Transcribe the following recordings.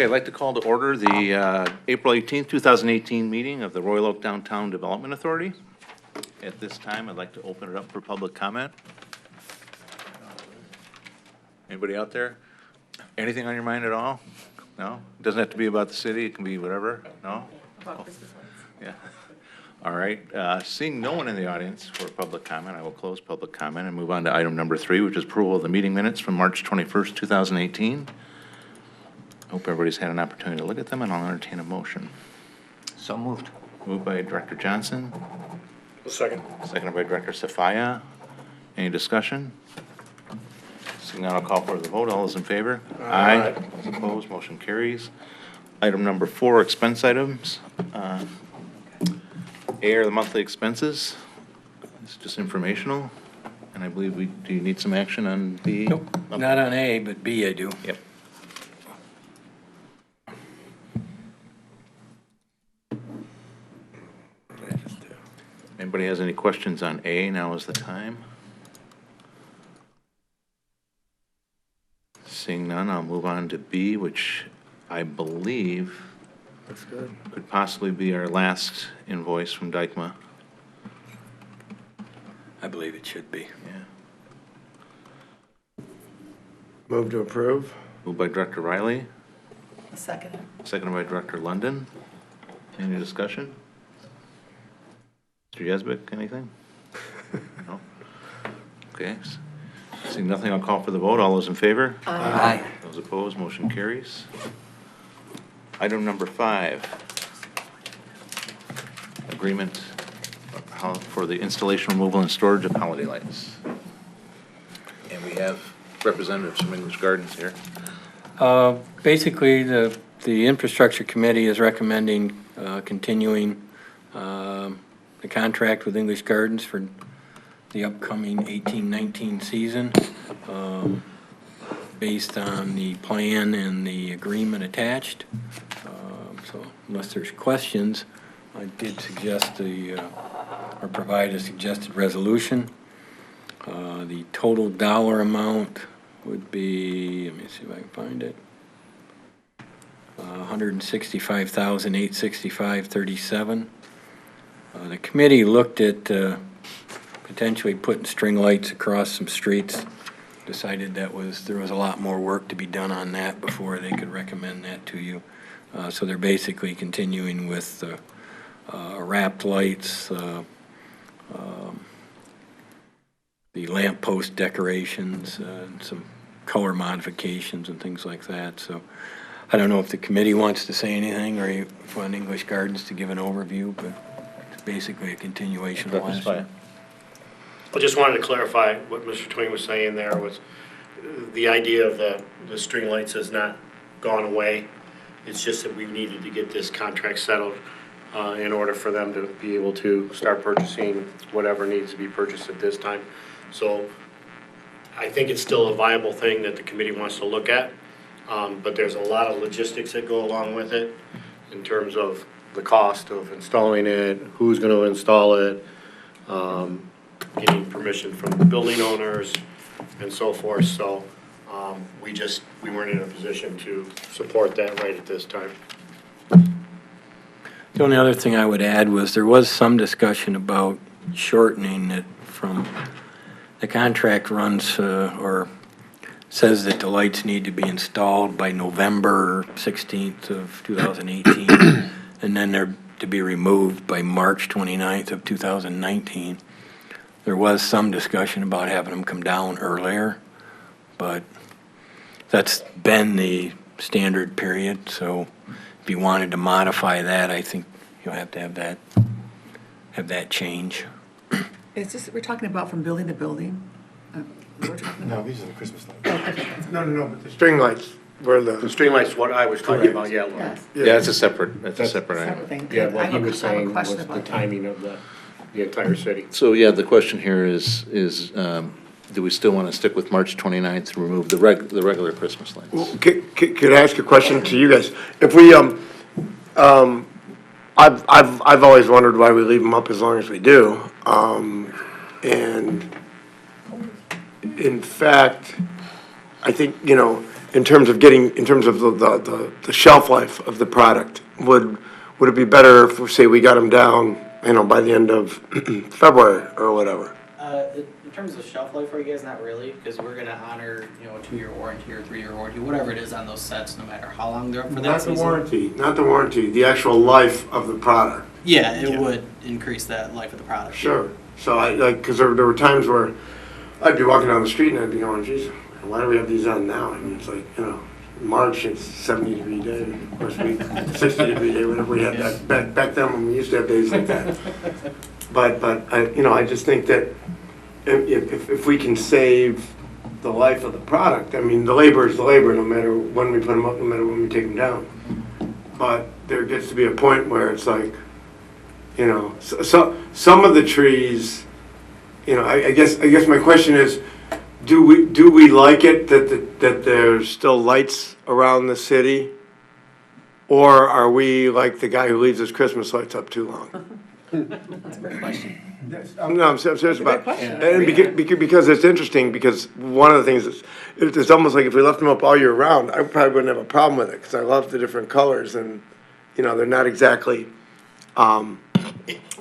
Okay, I'd like to call to order the April 18th, 2018 meeting of the Royal Oak Downtown Development Authority. At this time, I'd like to open it up for public comment. Anybody out there? Anything on your mind at all? No? It doesn't have to be about the city, it can be whatever? No? About Christmas lights. Yeah. All right, seeing no one in the audience for public comment, I will close public comment and move on to item number 3, which is approval of the meeting minutes from March 21st, 2018. Hope everybody's had an opportunity to look at them, and I'll entertain a motion. So moved. Moved by Director Johnson, Second. seconded by Director Safaya. Any discussion? Seeing none, I'll call for the vote. All those in favor? Aye. Those opposed, motion carries. Item number 4, expense items. A are the monthly expenses. It's just informational, and I believe do you need some action on B? Nope, not on A, but B I do. Yep. Anybody has any questions on A? Now is the time. Seeing none, I'll move on to B, which I believe That's good. could possibly be our last invoice from Dykma. I believe it should be. Yeah. Move to approve. Moved by Director Riley, A second. seconded by Director London. Any discussion? Mr. Yesbick, anything? No? Okay. Seeing nothing, I'll call for the vote. All those in favor? Aye. Those opposed, motion carries. Item number 5, agreement for the installation, removal, and storage of holiday lights. And we have representatives from English Gardens here. Basically, the infrastructure committee is recommending continuing the contract with English Gardens for the upcoming 18-19 season, based on the plan and the agreement attached. So unless there's questions, I did suggest or provide a suggested resolution. The total dollar amount would be, let me see if I can find it, $165,865.37. The committee looked at potentially putting string lights across some streets, decided there was a lot more work to be done on that before they could recommend that to you. So they're basically continuing with wrapped lights, the lamp post decorations, and some color modifications and things like that. So I don't know if the committee wants to say anything or you want English Gardens to give an overview, but it's basically a continuation of last year. I just wanted to clarify what Mr. Twing was saying there was the idea of the string lights has not gone away. It's just that we needed to get this contract settled in order for them to be able to start purchasing whatever needs to be purchased at this time. So I think it's still a viable thing that the committee wants to look at, but there's a lot of logistics that go along with it in terms of the cost of installing it, who's going to install it, getting permission from the building owners and so forth. So we weren't in a position to support that right at this time. The only other thing I would add was there was some discussion about shortening it from, the contract runs or says that the lights need to be installed by November 16th of 2018, and then they're to be removed by March 29th of 2019. There was some discussion about having them come down earlier, but that's been the standard period, so if you wanted to modify that, I think you'll have to have that change. Is this, we're talking about from building to building? We're talking No, about? these are the Christmas lights. Oh, No, but the string lights were The string lights, what I was talking about, yeah. Lauren. yes, Yeah, it's a separate item. separate thing. Yeah, I what have he a- was I have a saying was question the about that. timing of the entire city. So, yeah, the question here is do we still want to stick with March 29th to remove the regular Christmas lights? Well, could I ask a question to you guys? If we, I've always wondered why we leave them up as long as we do. And in fact, I think, in terms of the shelf life of the product, would it be better if, say, we got them down, by the end of February or whatever? In terms of shelf life for you guys, not really, because we're gonna honor, a 2-year warranty or 3-year warranty, whatever it is on those sets, no matter how long they're up for that season. Not the warranty, the actual life of the product. Yeah, it would increase that life of the product. Sure. So because there were times where I'd be walking down the street and I'd be going, geez, why do we have these on now? And it's like, March, it's 70-degree day, of course, 60-degree day, whatever we had back then when we used to have days like that. But I just think that if we can save the life of the product, the labor is the labor, no matter when we put them up, no matter when we take them down. But there gets to be a point where it's like, so some of the trees, I guess my question is, do we like it that there's still lights around the city? Or are we like the guy who leaves his Christmas lights up too long? That's a great question. I'm serious about question. it. And because it's interesting, because one of the things is, it's almost like if we left them up all year round, I probably wouldn't have a problem with it, because I love the different colors, and, they're not exactly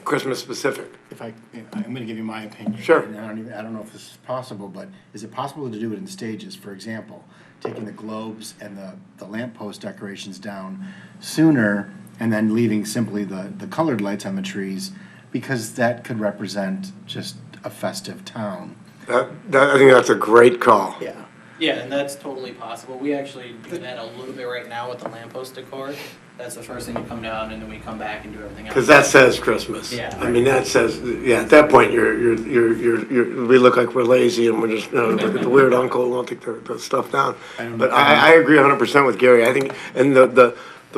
Christmas specific. I'm going to give you my opinion. Sure. And I don't know if this is possible, but is it possible to do it in stages? For example, taking the globes and the lamppost decorations down sooner and then leaving simply the colored lights on the trees, because that could represent just a festive town. I think that's a great call. Yeah. Yeah, and that's totally possible. We actually do that a little bit right now with the lamppost decor. That's the first thing to come down, and then we come back and do everything else. Because that says Christmas. Yeah. That says, at that point, we look like we're lazy and we're just, look at the weird uncle who won't take the stuff down. But I agree 100% with Gary. I think, and the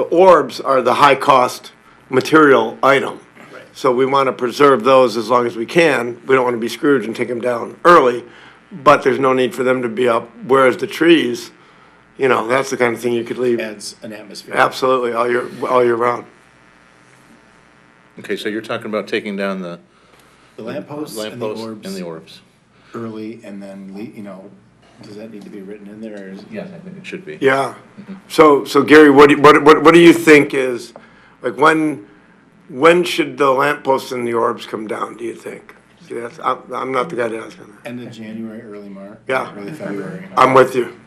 orbs are the high-cost material item. Right. So we want to preserve those as long as we can. We don't want to be Scrooge and take them down early, but there's no need for them to be up. Whereas the trees, that's the kind of thing you could leave. Adds an atmosphere. Absolutely, all year round. Okay, so you're talking about taking down the The lampposts and the lampposts orbs and the orbs. early, and then, does that need to be written in there? Or is Yes, I think it should be. Yeah. So Gary, what do you think is, like, when should the lampposts and the orbs come down, do you think? See, I'm not the guy to ask on that. end of January, early March? Yeah. Early February? I'm with you.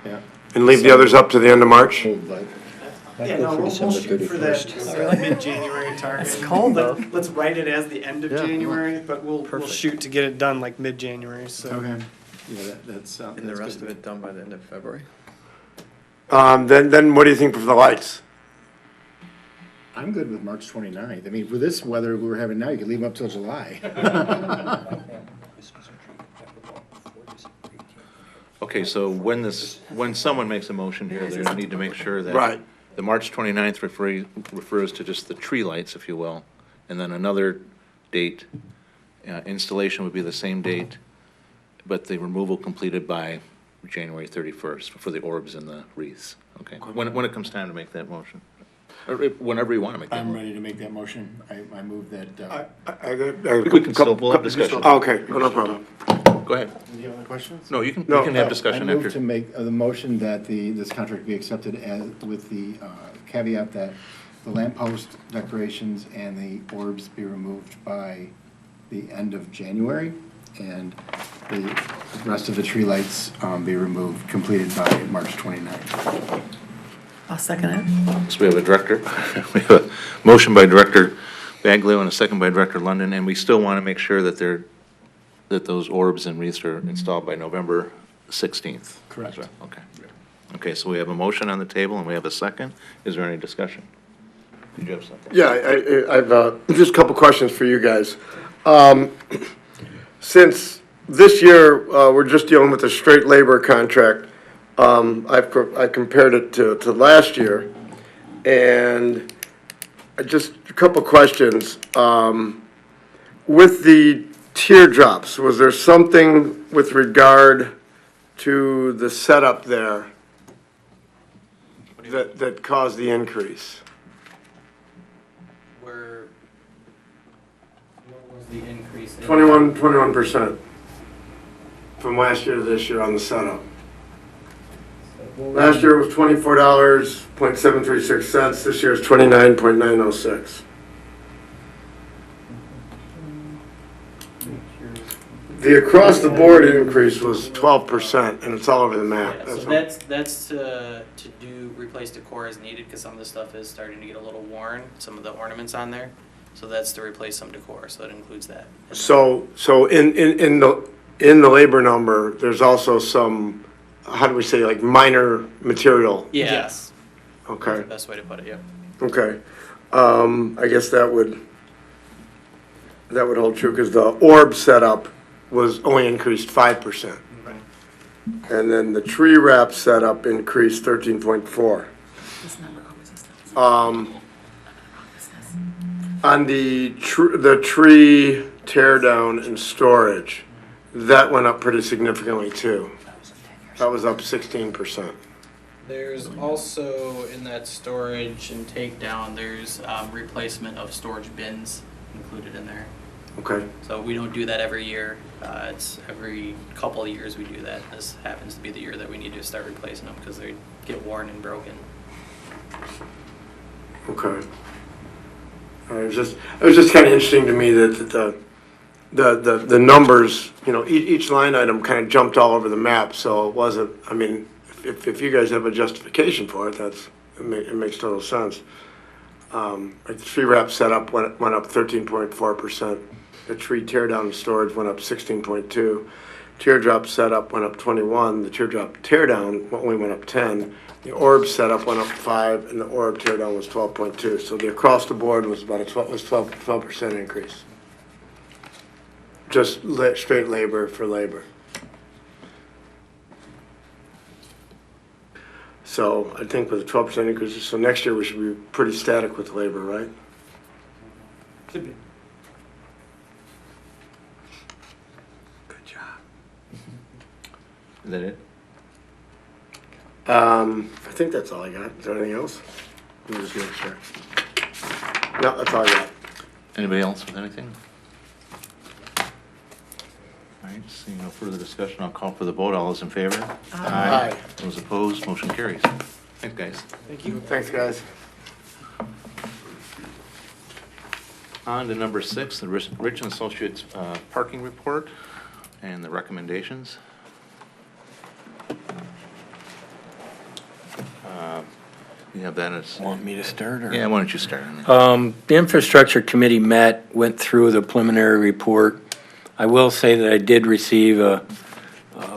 Yeah. And leave the others up to the end of March? Yeah, no, we'll shoot for that mid-January target. It's cold, though. Let's write it as the end of January, but we'll shoot to get it done like mid-January, so. Okay. Yeah, that's. And the rest of it done by the end of February? Then what do you think for the lights? I'm good with March 29th. With this weather we're having now, you could leave them up till July. Okay, so when someone makes a motion here, they're gonna need to make sure that. Right. The March 29th refers to just the tree lights, if you will, and then another date, installation would be the same date, but the removal completed by January 31st for the orbs and the wreaths, okay? When it comes time to make that motion, or whenever you wanna make that I'm motion. ready to make that motion. I move that, We can still, we'll have discussion. Okay, no problem. Go ahead. do you have any questions? No, you can No. have discussion I move after. to make the motion that this contract be accepted with the caveat that the lamppost decorations and the orbs be removed by the end of January, and the rest of the tree lights be removed, completed by March 29th. I'll second it. So we have a director, we have a motion by Director Baglio and a second by Director London, and we still want to make sure that those orbs and wreaths are installed by November 16th. Correct. Okay. Okay, so we have a motion on the table and we have a second. Is there any discussion? Did you have something? Yeah, I've just a couple questions for you guys. Since this year, we're just dealing with a straight labor contract, I compared it to last year, and just a couple questions. With the teardrops, was there something with regard to the setup there that caused the increase? What was the increase? in- 21% from last year to this year on the setup. Last year was $24.736. This year is $29.906. The across-the-board increase was 12%, and it's all over the map. Yeah, so that's to replace decor as needed, because some of the stuff is starting to get a little worn, some of the ornaments on there. So that's to replace some decor, so that includes that. So in the labor number, there's also some, how do we say, like minor material? Yeah. Yes. That's Okay, the best way to put it, yeah. okay. I guess that would hold true, because the orb setup was only increased 5%. And then the tree wrap setup increased 13.4. This number always is that. On the tree tear down and storage, that went up pretty significantly too. That was up 16%. There's also in that storage and takedown, there's replacement of storage bins included in there. Okay, So we don't do that every year. It's every couple of years we do that. This happens to be the year that we need to start replacing them because they get worn and broken. okay. It was just kind of interesting to me that the numbers, you know, each line item kind of jumped all over the map. So it wasn't. I mean, if you guys have a justification for it, it makes total sense. Like the tree wrap setup went up 13.4%. The tree tear down and storage went up 16.2. Teardrop setup went up 21. The teardrop tear down only went up 10. The orb setup went up 5, and the orb tear down was 12.2. So the across the board was about 12% increase. Just straight labor for labor. So I think with a 12% increase, so next year we should be pretty static with labor, right? Should be. Good job. Is that it? I think that's all I got. Is there anything else? Let me just make sure. No, that's all I got. Anybody else with anything? All right, seeing no further discussion, I'll call for the vote. All those in favor? Aye. Those opposed, motion carries. Thanks, guys. Thank you. Thanks, guys. On to number 6, the Rich and Associates parking report and the recommendations. You have that as, Want me to start, or? yeah, why don't you start on that? The infrastructure committee went through the preliminary report. I will say that I did receive a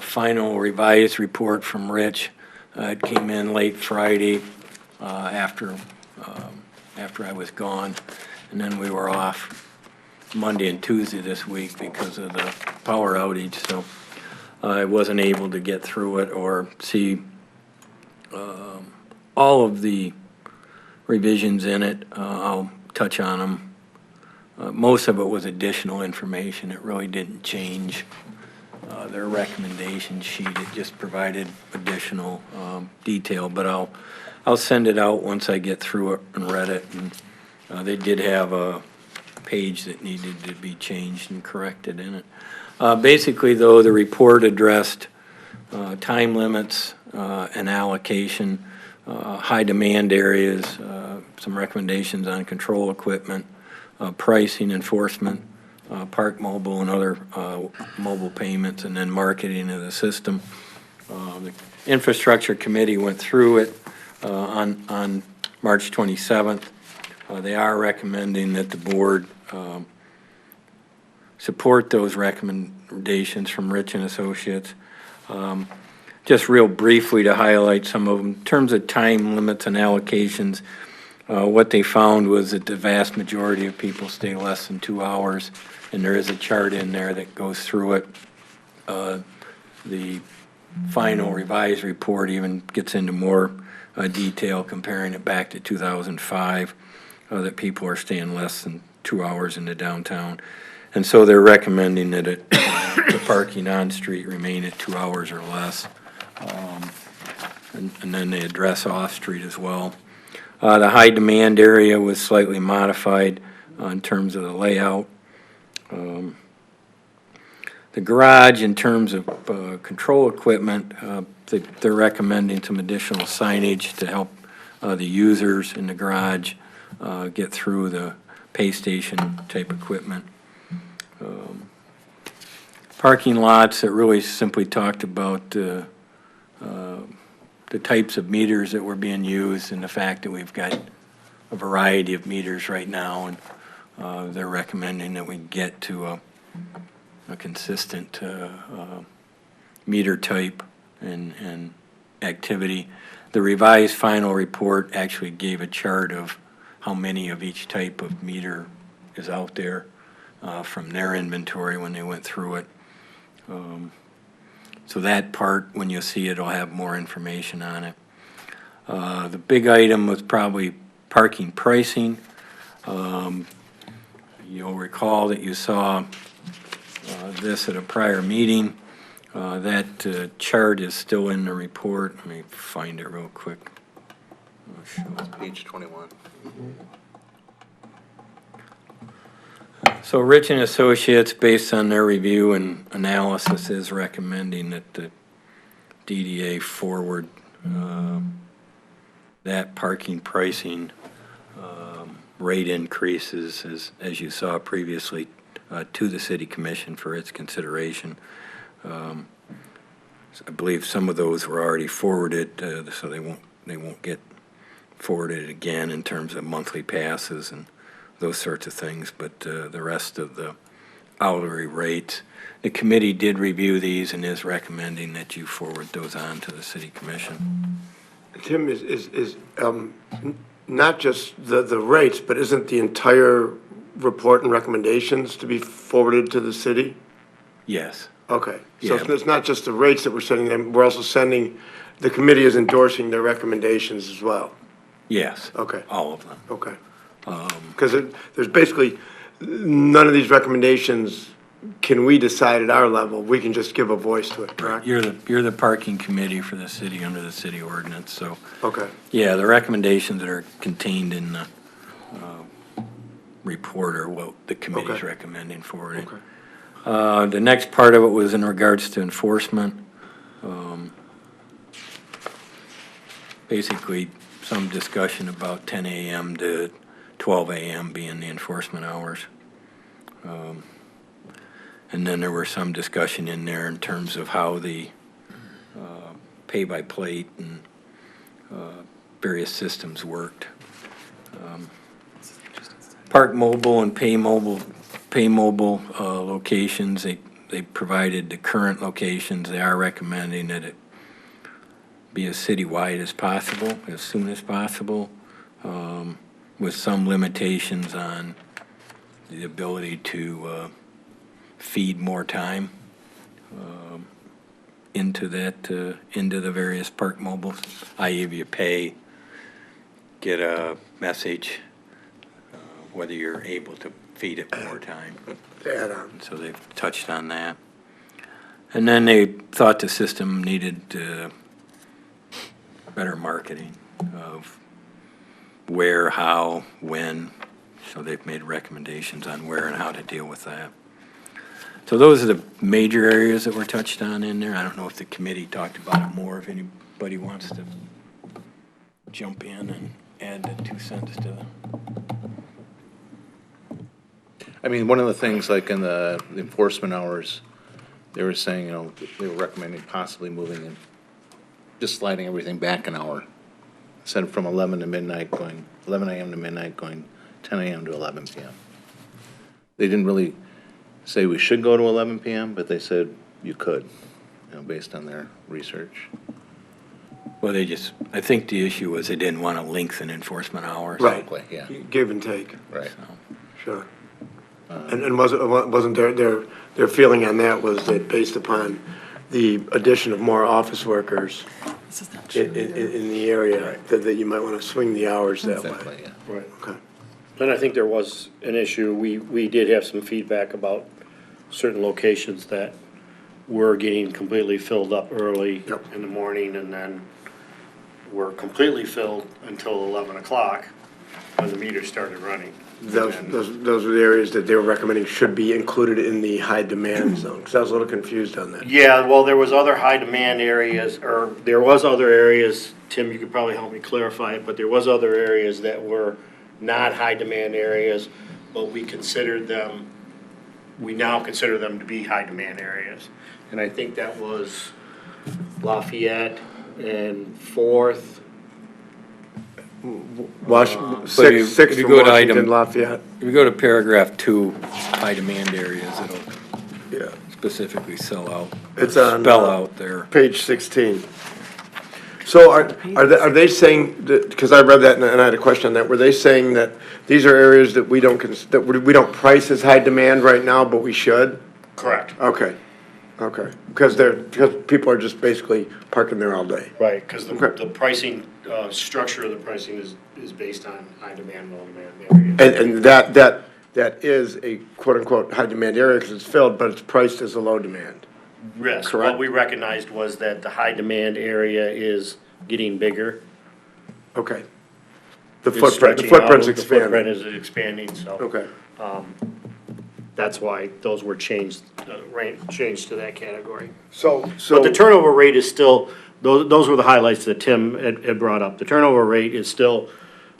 final revised report from Rich. It came in late Friday, after I was gone, and then we were off Monday and Tuesday this week because of the power outage, so I wasn't able to get through it or see all of the revisions in it. I'll touch on them. Most of it was additional information. It really didn't change their recommendation sheet. It just provided additional detail, but I'll send it out once I get through it and read it. And they did have a page that needed to be changed and corrected in it. Basically, though, the report addressed time limits and allocation, high demand areas, some recommendations on control equipment, pricing, enforcement, park mobile and other mobile payments, and then marketing of the system. The infrastructure committee went through it on March 27th. They are recommending that the board support those recommendations from Rich and Associates. Just real briefly to highlight some of them. In terms of time limits and allocations, what they found was that the vast majority of people stay less than 2 hours, and there is a chart in there that goes through it. The final revised report even gets into more detail, comparing it back to 2005, that people are staying less than 2 hours in the downtown. And so they're recommending that the parking on street remain at 2 hours or less. And then they address off-street as well. The high demand area was slightly modified in terms of the layout. The garage, in terms of control equipment, they're recommending some additional signage to help the users in the garage get through the pay station type equipment. Parking lots that really simply talked about the types of meters that were being used and the fact that we've got a variety of meters right now, and they're recommending that we get to a consistent meter type and activity. The revised final report actually gave a chart of how many of each type of meter is out there from their inventory when they went through it. So that part, when you see it, will have more information on it. The big item was probably parking pricing. You'll recall that you saw this at a prior meeting. That chart is still in the report. Let me find it real quick. I'll show it. Page 21. So Rich and Associates, based on their review and analysis, is recommending that the DDA forward that parking pricing rate increases, as you saw previously, to the City Commission for its consideration. I believe some of those were already forwarded, so they won't get forwarded again in terms of monthly passes and those sorts of things, but the rest of the hourly rates, the committee did review these and is recommending that you forward those on to the City Commission. Tim, is not just the rates, but isn't the entire report and recommendations to be forwarded to the city? Yes. Okay, so Yeah. it's not just the rates that we're sending them, we're also sending, the committee is endorsing their recommendations as well? Yes. Okay. All of them. Okay. Because there's basically, none of these recommendations can we decide at our level, we can just give a voice to it, correct? You're the parking committee for the city under the city ordinance, so, Okay, yeah, the recommendations that are contained in the report are what the committee's Okay. recommending forwarding. okay. The next part of it was in regards to enforcement. Basically, some discussion about 10 a.m. to 12 a.m. being the enforcement hours. And then there were some discussion in there in terms of how the pay-by-plate and various systems worked. Park Mobile and Pay Mobile locations, they provided the current locations. They are recommending that it be as citywide as possible, as soon as possible, with some limitations on the ability to feed more time into the various Park Mobiles, i.e. if you pay, get a message whether you're able to feed it more time. Add on. So they've touched on that. And then they thought the system needed better marketing of where, how, when. So they've made recommendations on where and how to deal with that. So those are the major areas that were touched on in there. I don't know if the committee talked about it more, if anybody wants to jump in and add the 2 cents to it. I mean, one of the things, like in the enforcement hours, they were saying, they were recommending possibly moving and just sliding everything back an hour. Instead of from 11 to midnight going, 11 a.m. to midnight going 10 a.m. to 11 p.m. They didn't really say we should go to 11 p.m., but they said you could, based on their research. Well, I think the issue was they didn't want to lengthen enforcement hours. Right. Exactly, yeah, Give and take, right. sure. And wasn't their feeling on that was that based upon the addition of more office workers This is not true. in the area, that you might want to swing the hours that way? Exactly, yeah. Right. Okay. And I think there was an issue, we did have some feedback about certain locations that were getting completely filled up early Yep. in the morning and then were completely filled until 11 o'clock when the meter started running. Those were the areas that they were recommending should be included in the high demand zone, because I was a little confused on that. Yeah, well, there was other high demand areas, or there was other areas, Tim, you could probably help me clarify it, but there was other areas that were not high demand areas, but we now consider them to be high demand areas. And I think that was Lafayette and Fourth. Six if you from go to Washington, item- Lafayette. If you go to paragraph 2, high demand areas, it'll Yeah, specifically spell it's on out there. page 16. So are they saying, because I read that and I had a question on that, were they saying that these are areas that we don't, we don't price as high demand right now, but we should? Correct. Okay, because people are just basically parking there all day. Right, because Okay. the pricing, structure of the pricing is based on high demand, low demand areas. And that is a quote-unquote high demand area because it's filled, but it's priced as a low demand. Yes, Correct. what we recognized was that the high demand area is getting bigger. Okay. The It's footprint's stretching out, The footprint expanding. is expanding, so. Okay. That's why those were changed to that category. So. But the turnover rate is still, those were the highlights that Tim had brought up. The turnover rate is still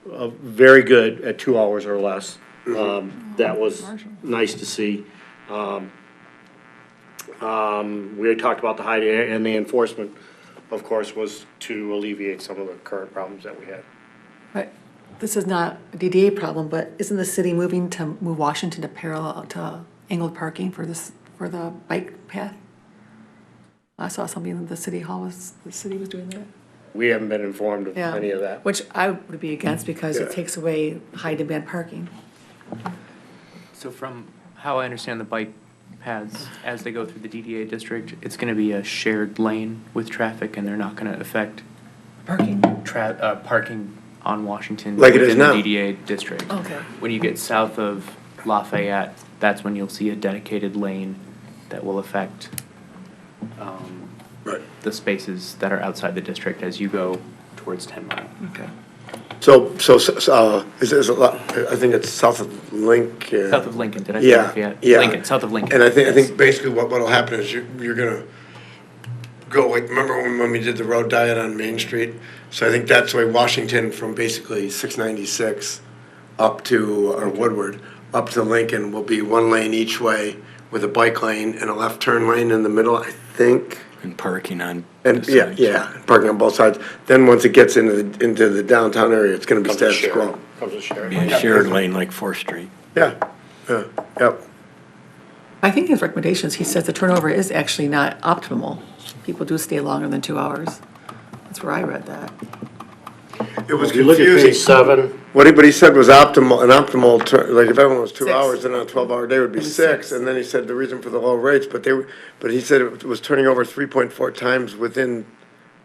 very good at 2 hours or less. That was nice to see. We had talked about the high, and the enforcement, of course, was to alleviate some of the current problems that we had. But this is not a DDA problem, but isn't the city moving to move Washington to parallel to angled parking for the bike path? I saw something that the city was doing that. We haven't been informed of Yeah. any of that. Which I would be against because it Yeah. takes away high demand parking. So from how I understand the bike paths, as they go through the DDA district, it's gonna be a shared lane with traffic, and they're not gonna affect Parking? parking on Washington Like it is within the now. DDA district. Okay. When you get south of Lafayette, that's when you'll see a dedicated lane that will affect Right. the spaces that are outside the district as you go towards 10 Mile. Okay. So, is it a lot, I think it's south of Lincoln. South of Lincoln, did I say Yeah, Lafayette? yeah. Lincoln, south of Lincoln. And I yes. think basically what'll happen is you're gonna go, like, remember when we did the road diet on Main Street? So I think that's the way Washington from basically 696 up to, or Woodward, up to Lincoln will be one lane each way with a bike lane and a left turn lane in the middle, I think. And parking on And, the yeah, sides. yeah, parking on both sides. Then once it gets into the downtown area, it's gonna be Comes to status quo. shared- Comes to shared. Be a shared lane like 4th Street. Yeah, yep. I think his recommendations, he says the turnover is actually not optimal. People do stay longer than 2 hours. That's where I read that. It was If you look at confusing. page 7, What he said was optimal, like if everyone was 2 6. hours, then on a 12-hour day would be Maybe 6. 6. And then he said the reason for the low rates, but he said it was turning over 3.4 times within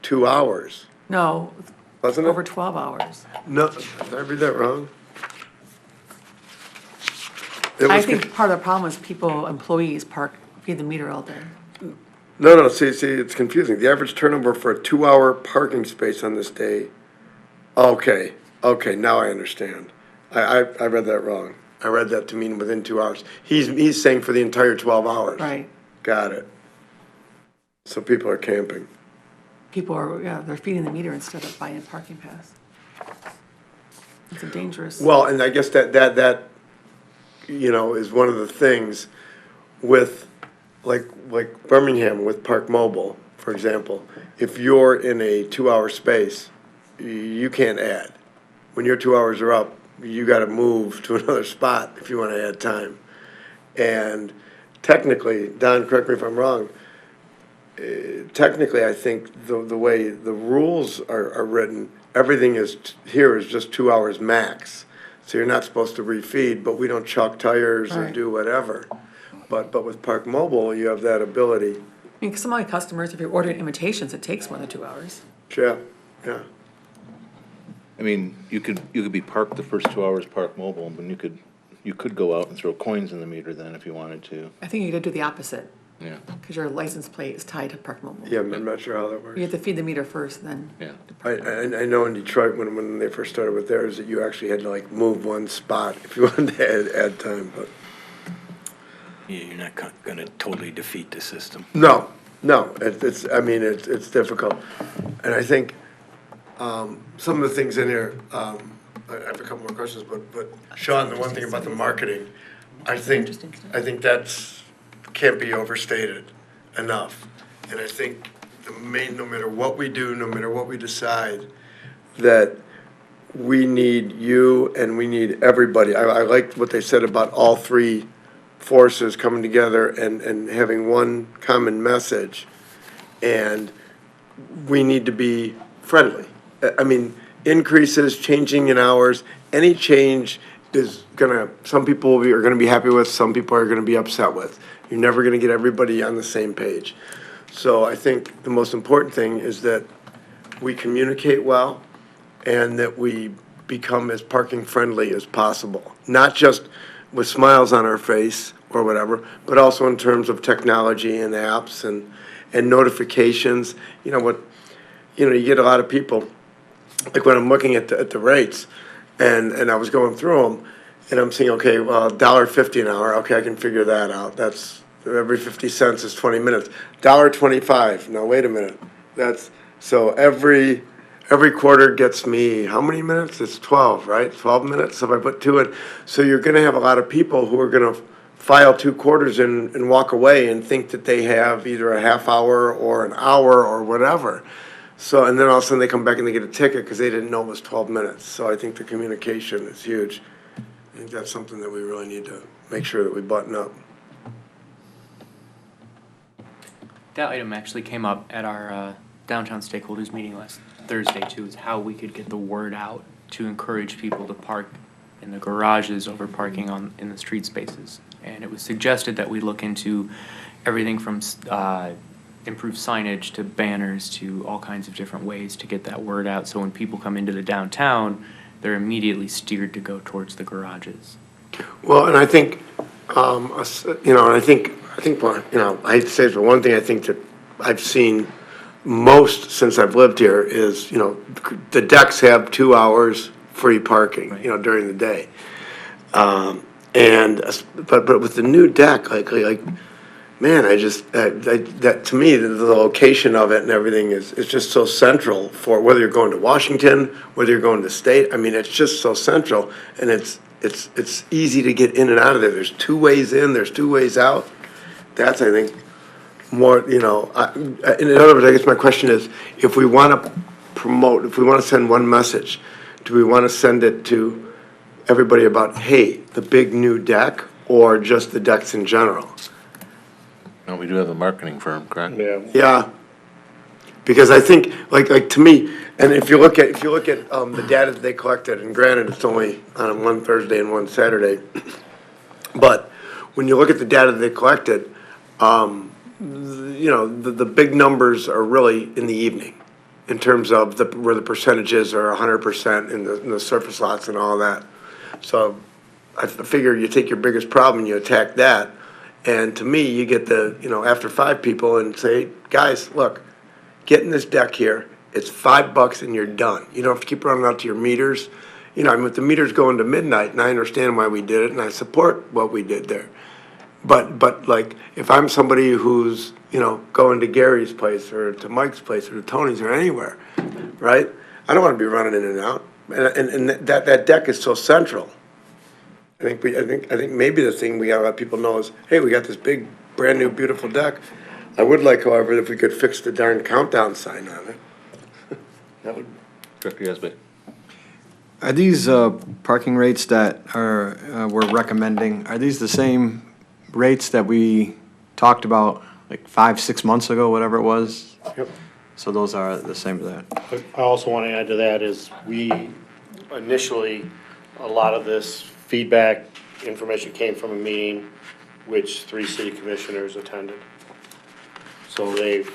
2 hours, No, wasn't it? over 12 hours. No, did I read that wrong? It I was think part of the problem is employees feed the meter all day. No, see, it's confusing. The average turnover for a 2-hour parking space on this day. Okay, now I understand. I read that wrong. I read that to mean within 2 hours. He's saying for the entire 12 hours. Right. Got it. So people are camping. People they're feeding the meter instead of buying a parking pass. It's a dangerous. Well, and I guess that is one of the things with, like Birmingham with Park Mobile, for example. If you're in a 2-hour space, you can't add. When your 2 hours are up, you gotta move to another spot if you wanna add time. And technically, Don, correct me if I'm wrong, technically, I think the way the rules are written, everything here is just 2 hours max. So you're not supposed to refeed, but we don't chalk tires or Right. do whatever. But with Park Mobile, you have that ability. I mean, 'cause some of my customers, if you're ordering invitations, it takes more than 2 hours. Yeah. I mean, you could be parked the first 2 hours, Park Mobile, but you could go out and throw coins in the meter then if you wanted to. I think you could do the opposite. Yeah, because your license plate is tied to park mobile. Yeah, I'm not sure how that works. You have to feed the meter first, then. yeah. I know in Detroit, when they first started with theirs, that you actually had to like move one spot if you wanted to add time, but. Yeah, you're not gonna totally defeat the system. No, I mean, it's difficult. And I think, some of the things in here, I have a couple more questions, but Sean, the one thing about the marketing, I think that's, can't be overstated enough. And I think no matter what we do, no matter what we decide, that we need you and we need everybody. I liked what they said about all three forces coming together and having one common message. And we need to be friendly. I mean, increases, changing in hours, any change is some people are gonna be happy with, some people are gonna be upset with. You're never gonna get everybody on the same page. So I think the most important thing is that we communicate well and that we become as parking friendly as possible. Not just with smiles on our face or whatever, but also in terms of technology and apps and notifications. You get a lot of people, like when I'm looking at the rates, and I was going through them, and I'm seeing, okay, well, $1.50 an hour, okay, I can figure that out. That's, every 50 cents is 20 minutes. $1.25, now wait a minute. So every quarter gets me, how many minutes? It's 12, right? 12 minutes, so if I put 2 in. So you're gonna have a lot of people who are gonna file 2 quarters in and walk away and think that they have either a half hour or an hour or whatever. So, and then all of a sudden they come back and they get a ticket because they didn't know it was 12 minutes. So I think the communication is huge. I think that's something that we really need to make sure that we button up. That item actually came up at our downtown stakeholders meeting last Thursday too, is how we could get the word out to encourage people to park in the garages over parking in the street spaces. And it was suggested that we look into everything from improved signage to banners to all kinds of different ways to get that word out. So when people come into the downtown, they're immediately steered to go towards the garages. Well, and I think, I think, I hate to say it, but one thing I think that I've seen most since I've lived here is, the decks have 2 hours free parking, Right. During the day. But with the new deck, like, man, that to me, the location of it and everything is just so central for whether you're going to Washington, whether you're going to state. I mean, it's just so central, and it's easy to get in and out of there. There's 2 ways in, there's 2 ways out. That's, I think, more, in other words, I guess my question is, if we want to send one message, do we want to send it to everybody about, hey, the big new deck, or just the decks in general? No, we do have a marketing firm, correct? Yeah, because I think, like to me, and if you look at the data that they collected, and granted, it's only on one Thursday and one Saturday, but when you look at the data that they collected, the big numbers are really in the evening, in terms of where the percentages are 100% in the surface lots and all that. So I figure you take your biggest problem and you attack that. And to me, you get after 5 people and say, guys, look, get in this deck here. It's $5 and you're done. You don't have to keep running out to your meters. With the meters going to midnight, and I understand why we did it, and I support what we did there. But like, if I'm somebody who's, going to Gary's place or to Mike's place or to Tony's or anywhere, right? I don't want to be running in and out. And that deck is so central. I think maybe the thing we gotta let people know is, hey, we got this big, brand new, beautiful deck. I would like, however, if we could fix the darn countdown sign on it. That would. Director Yasby. Are these parking rates that we're recommending, are these the same rates that we talked about like 5-6 months ago, whatever it was? Yep. So those are the same as that? But I also want to add to that is we initially, a lot of this feedback information came from a meeting which 3 city commissioners attended. So they've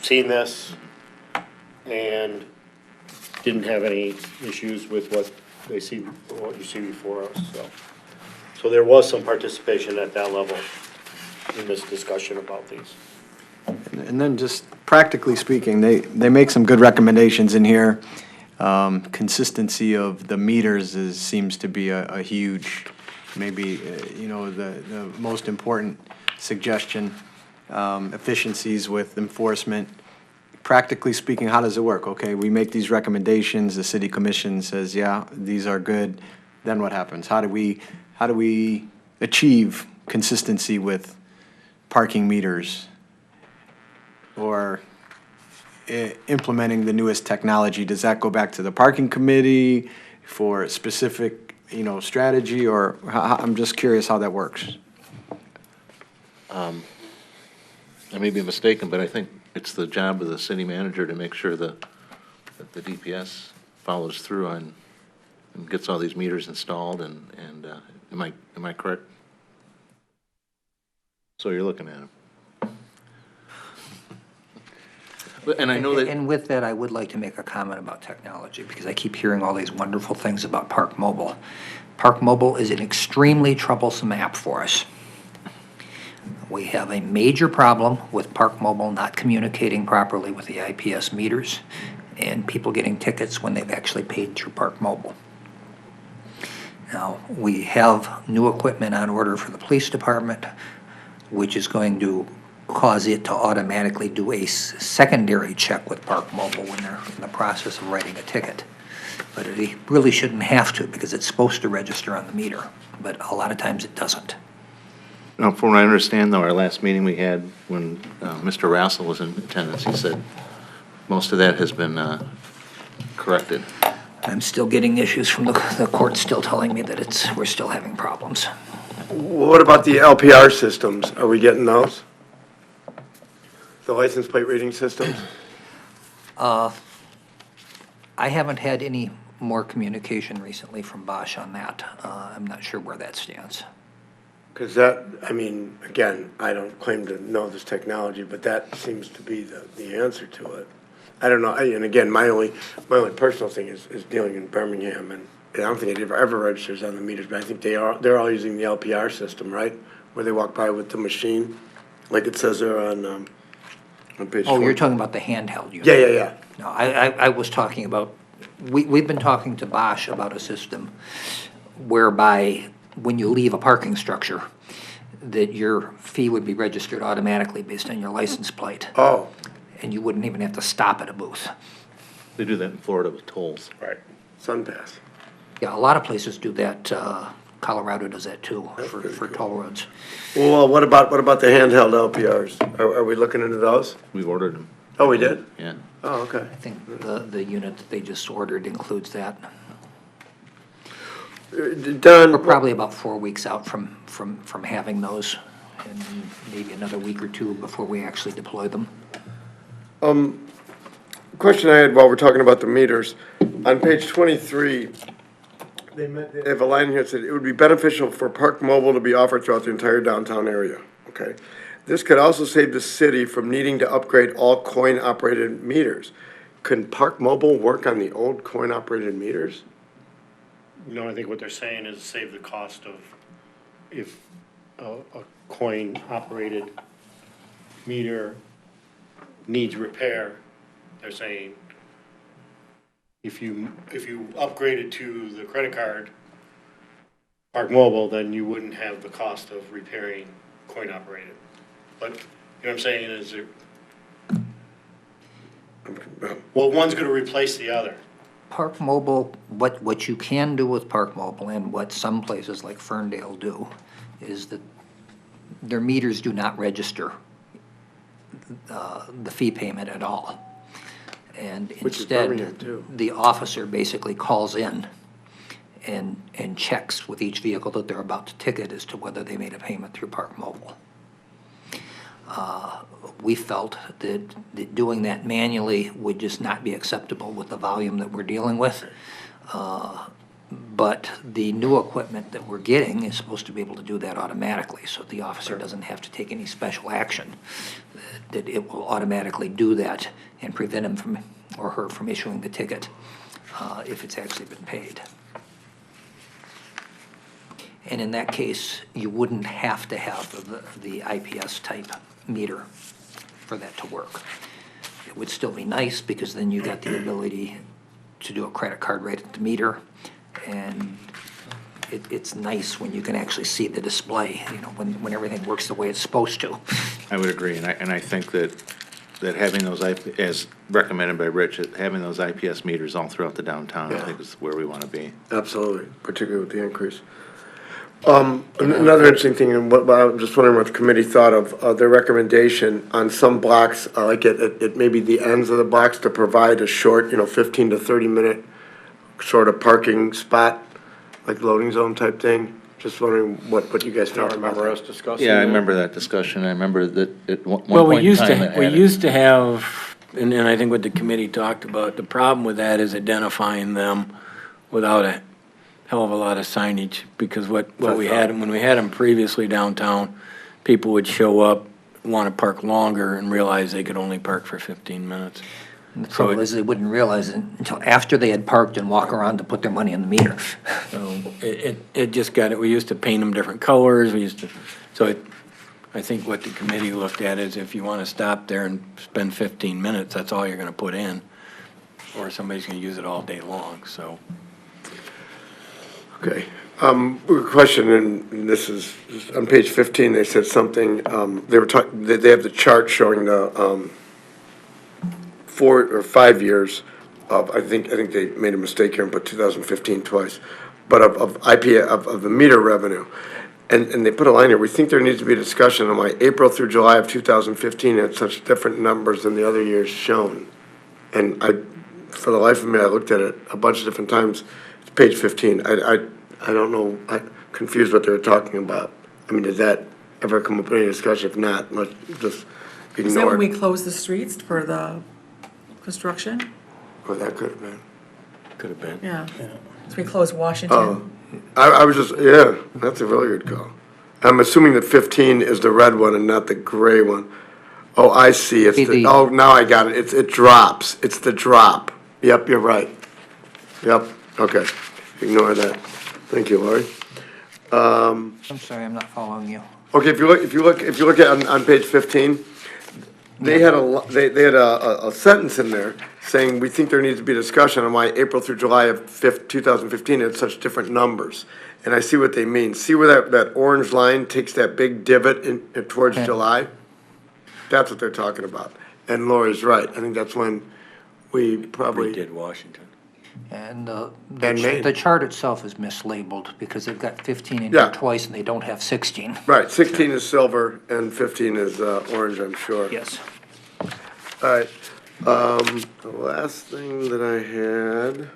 seen this and didn't have any issues with what you see before us, so there was some participation at that level. in this discussion about these. And then just practically speaking, they make some good recommendations in here. Consistency of the meters seems to be a huge, maybe, the most important suggestion. Efficiencies with enforcement. Practically speaking, how does it work? Okay, we make these recommendations, the city commission says, yeah, these are good, then what happens? How do we achieve consistency with parking meters? Or implementing the newest technology, does that go back to the parking committee for specific, strategy, or I'm just curious how that works. I may be mistaken, but I think it's the job of the city manager to make sure that the DPS follows through on and gets all these meters installed, and am I correct? So you're looking at them. And I know that. And with that, I would like to make a comment about technology, because I keep hearing all these wonderful things about Park Mobile. Park Mobile is an extremely troublesome app for us. We have a major problem with Park Mobile not communicating properly with the IPS meters, and people getting tickets when they've actually paid through Park Mobile. Now, we have new equipment on order for the police department, which is going to cause it to automatically do a secondary check with Park Mobile when they're in the process of writing a ticket. But it really shouldn't have to, because it's supposed to register on the meter, but a lot of times it doesn't. Now, from what I understand, though, our last meeting we had when Mr. Rassel was in attendance, he said most of that has been corrected. I'm still getting issues from the court, still telling me that we're still having problems. What about the LPR systems? Are we getting those? The license plate reading systems? I haven't had any more communication recently from Bosch on that. I'm not sure where that stands. Because that, again, I don't claim to know this technology, but that seems to be the answer to it. I don't know, and again, my only personal thing is dealing in Birmingham, and I don't think it ever registers on the meters, but I think they're all using the LPR system, right? Where they walk by with the machine, like it says there on page 4. Oh, you're talking about the handheld unit? Yeah. No, I was talking about, we've been talking to Bosch about a system whereby when you leave a parking structure, that your fee would be registered automatically based on your license plate. Oh. And you wouldn't even have to stop at a booth. They do that in Florida with tolls. Right. SunPass. Yeah, a lot of places do that. Colorado does that too, for toll roads. Well, what about the handheld LPRs? Are we looking into those? We've ordered them. Oh, we did? Yeah. Oh, okay. I think the unit that they just ordered includes that. Don, We're probably about 4 weeks out from having those, and maybe another week or two before we actually deploy them. question I had while we're talking about the meters, on page 23, they have a line here that said, it would be beneficial for Park Mobile to be offered throughout the entire downtown area, okay? This could also save the city from needing to upgrade all coin-operated meters. Can Park Mobile work on the old coin-operated meters? No, I think what they're saying is save the cost of, if a coin-operated meter needs repair, they're saying, if you upgrade it to the credit card, Park Mobile, then you wouldn't have the cost of repairing coin-operated. But, you know what I'm saying, is there, well, one's gonna replace the other. Park Mobile, what you can do with Park Mobile and what some places like Ferndale do is that their meters do not register the fee payment at all. And Which is Birmingham, instead, too. the officer basically calls in and checks with each vehicle that they're about to ticket as to whether they made a payment through Park Mobile. We felt that doing that manually would just not be acceptable with the volume that we're dealing with. But the new equipment that we're getting is supposed to be able to do that automatically, so the officer doesn't have to take any special action. That it will automatically do that and prevent him from, or her from issuing the ticket if it's actually been paid. And in that case, you wouldn't have to have the IPS type meter for that to work. It would still be nice because then you got the ability to do a credit card right at the meter. And it's nice when you can actually see the display, you know, when everything works the way it's supposed to. I would agree, and I think that having those, as recommended by Rich, having those IPS meters all throughout the downtown, I think is where we want to be. Absolutely, particularly with the increase. Another interesting thing, and what I'm just wondering what the committee thought of their recommendation on some blocks, like at maybe the ends of the blocks, to provide a short, 15 to 30 minute sort of parking spot, like loading zone type thing. Just wondering what you guys thought about Remember us that. discussing Yeah, I that? remember that discussion. I remember that at one Well, we point in used time. to, it we had it. used to have, and I think what the committee talked about, the problem with that is identifying them without a hell of a lot of signage, because what we had, when we had them previously downtown, people would show up, want to park longer, and realize they could only park for 15 minutes. And the trouble is, they wouldn't realize it until after they had parked and walk around to put their money in the meter. So it just got it, we used to paint them different colors, we used to, I think what the committee looked at is if you want to stop there and spend 15 minutes, that's all you're going to put in, or somebody's going to use it all day long, so. Okay. Question, and this is on page 15. They said something. They were talking. They have the chart showing the 4 or 5 years of. I think they made a mistake here and put 2015 twice, but of the meter revenue, and they put a line here. We think there needs to be a discussion on why April through July of 2015 had such different numbers than the other years shown. And for the life of me, I looked at it a bunch of different times. It's page 15. I don't know. I'm confused what they were talking about. I mean, did that ever come up in any discussion? If not, let's just Is that when we ignore it. closed the streets for the construction? Oh, that could have been. Could have been. Yeah. So we closed Washington. Oh, I was just, yeah, that's a really good call. I'm assuming that 15 is the red one and not the gray one. Oh, I see. It's oh, now I got it. It drops. It's the drop. Yep, you're right. Yep, okay. Ignore that. Thank you, Laurie. I'm sorry, I'm not following you. Okay, if you look at on page 15, they had a sentence in there saying, we think there needs to be discussion on why April through July of 2015 had such different numbers. And I see what they mean. See where that orange line takes that big divot towards July? That's what they're talking about. And Laurie's right. I think that's when we probably. Redid Washington. And Maine. the chart itself is mislabeled because they've got 15 in Yeah. here twice and they don't have 16. Right, 16 is silver and 15 is orange, I'm sure. Yes. All right, the last thing that I had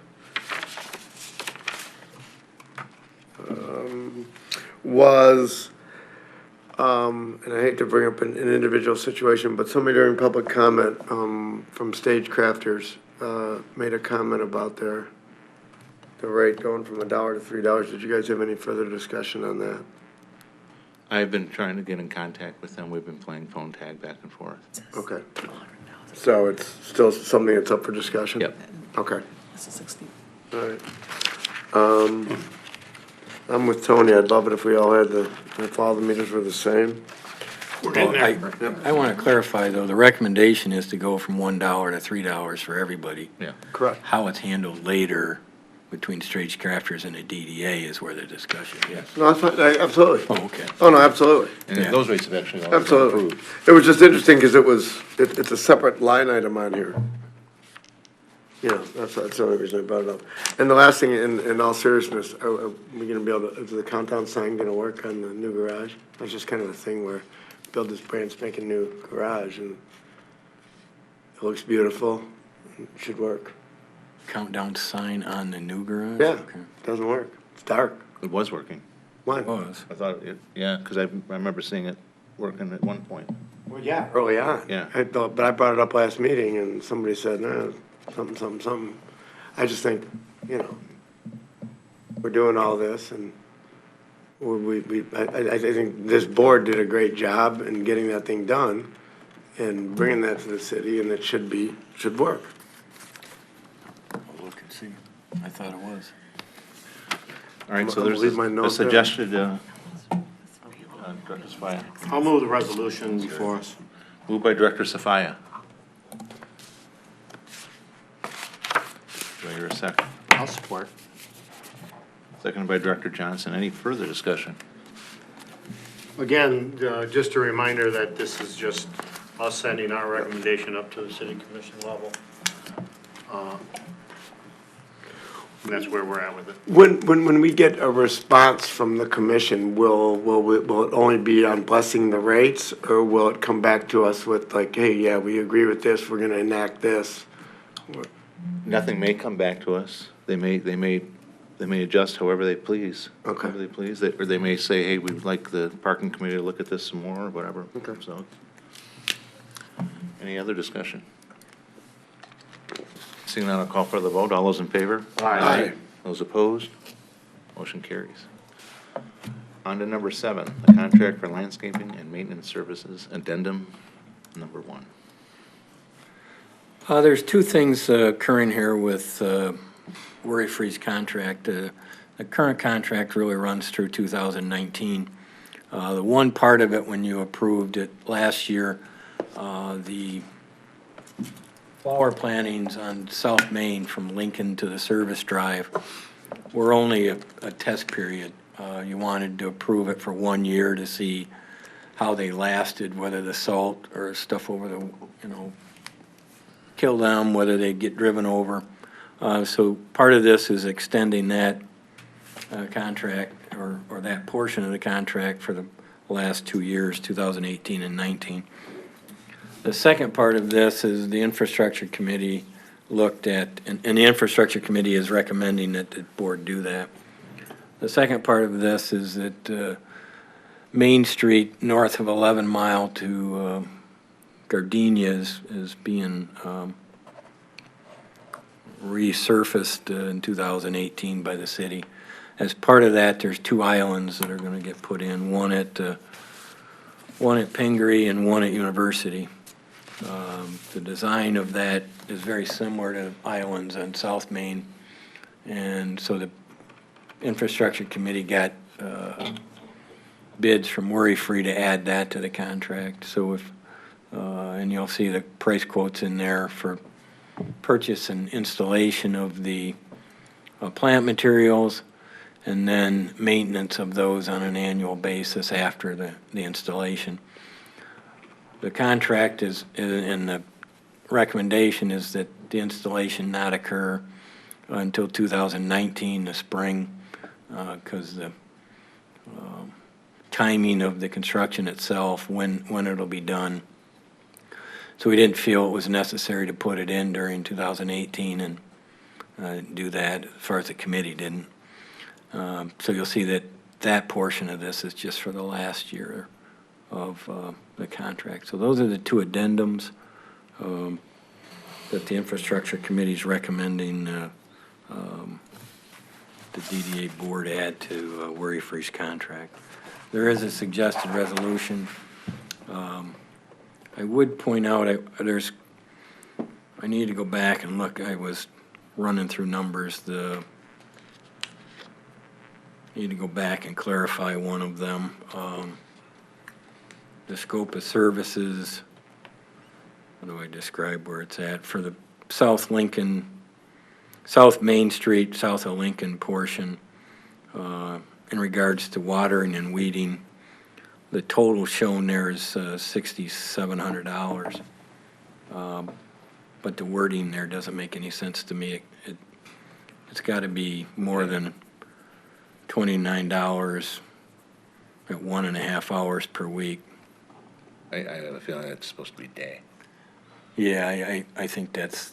was, and I hate to bring up an individual situation, but somebody during public comment from Stage Crafters made a comment about the rate going from $1 to $3. Did you guys have any further discussion on that? I've been trying to get in contact with them. We've been playing phone tag back and forth. Okay. So it's still something that's up for discussion? Yep. Okay, This is 60. all right. I'm with Tony. I'd love it if we all had if all the meters were the same. We're getting there. I want to clarify, though, the recommendation is to go from $1 to $3 for everybody. Yeah. Correct. How it's handled later between Stage Crafters and the DDA is where the discussion is. No, that's fine. Absolutely. Oh, okay. Oh, no, absolutely. And Yeah. those rates have actually all been Absolutely. approved. It was just interesting because it's a separate line item on here. Yeah, that's the only reason I brought it up. And the last thing, in all seriousness, are we gonna be able to, is the countdown sign gonna work on the new garage? That's just kind of a thing where build this brand spanking new garage and it looks beautiful, it should work. Countdown sign on the new garage? Yeah, Okay. it doesn't work. It's dark. It was working. Why? Was. I thought yeah, because I remember seeing it working at one point. Well, yeah. Early on. Yeah. I thought, but I brought it up last meeting and somebody said, no, something. I just think, we're doing all this and I think this board did a great job in getting that thing done and bringing that to the city and it should work. I'll look and see. I thought it was. All right, so I'm gonna there's leave my a note there. suggested, Director Safaya. I'll move the resolution before us. Moved by Director Safaya. Do I hear a second? I'll support. Seconded by Director Johnson. Any further discussion? Again, just a reminder that this is just us sending our recommendation up to the city commission level. And that's where we're at with it. When we get a response from the commission, will it only be on blessing the rates, or will it come back to us with like, hey, yeah, we agree with this, we're gonna enact this? Nothing may come back to us. They may adjust however they please. Okay. However they please. Or they may say, hey, we'd like the parking committee to look at this some more, or whatever. Okay. So, any other discussion? Seeing none, I'll call for the vote. All those in favor? Aye. Those opposed? Motion carries. On to number 7, the contract for landscaping and maintenance services, addendum number 1. There's two things occurring here with Worry-Free's contract. The current contract really runs through 2019. The one part of it, when you approved it last year, the flower plantings on South Main from Lincoln to the service drive were only a test period. You wanted to approve it for 1 year to see how they lasted, whether the salt or stuff over the, kill them, whether they get driven over. So part of this is extending that contract or that portion of the contract for the last 2 years, 2018 and 19. The second part of this is the infrastructure committee looked at, and the infrastructure committee is recommending that the board do that. The second part of this is that Main Street north of 11 Mile to Gardenia is being resurfaced in 2018 by the city. As part of that, there's 2 islands that are going to get put in, one at Pingree and one at University. The design of that is very similar to islands on South Main, and so the infrastructure committee got bids from Worry-Free to add that to the contract. So if and you'll see the price quotes in there for purchase and installation of the plant materials, and then maintenance of those on an annual basis after the installation. The contract is, and the recommendation is that the installation not occur until 2019, the spring, because the timing of the construction itself, when it'll be done. So we didn't feel it was necessary to put it in during 2018 and do that, as far as the committee didn't. So you'll see that that portion of this is just for the last year of the contract. So those are the 2 addendums that the infrastructure committee is recommending the DDA board add to Worry-Free's contract. There is a suggested resolution. I would point out, I need to go back and look. I was running through numbers. I need to go back and clarify one of them. The scope of services, how do I describe where it's at? For the South Main Street, south of Lincoln portion, in regards to watering and weeding, the total shown there is $6,700. But the wording there doesn't make any sense to me. It's got to be more than $29 at 1.5 hours per week. I have a feeling it's supposed to be day. Yeah, I think there's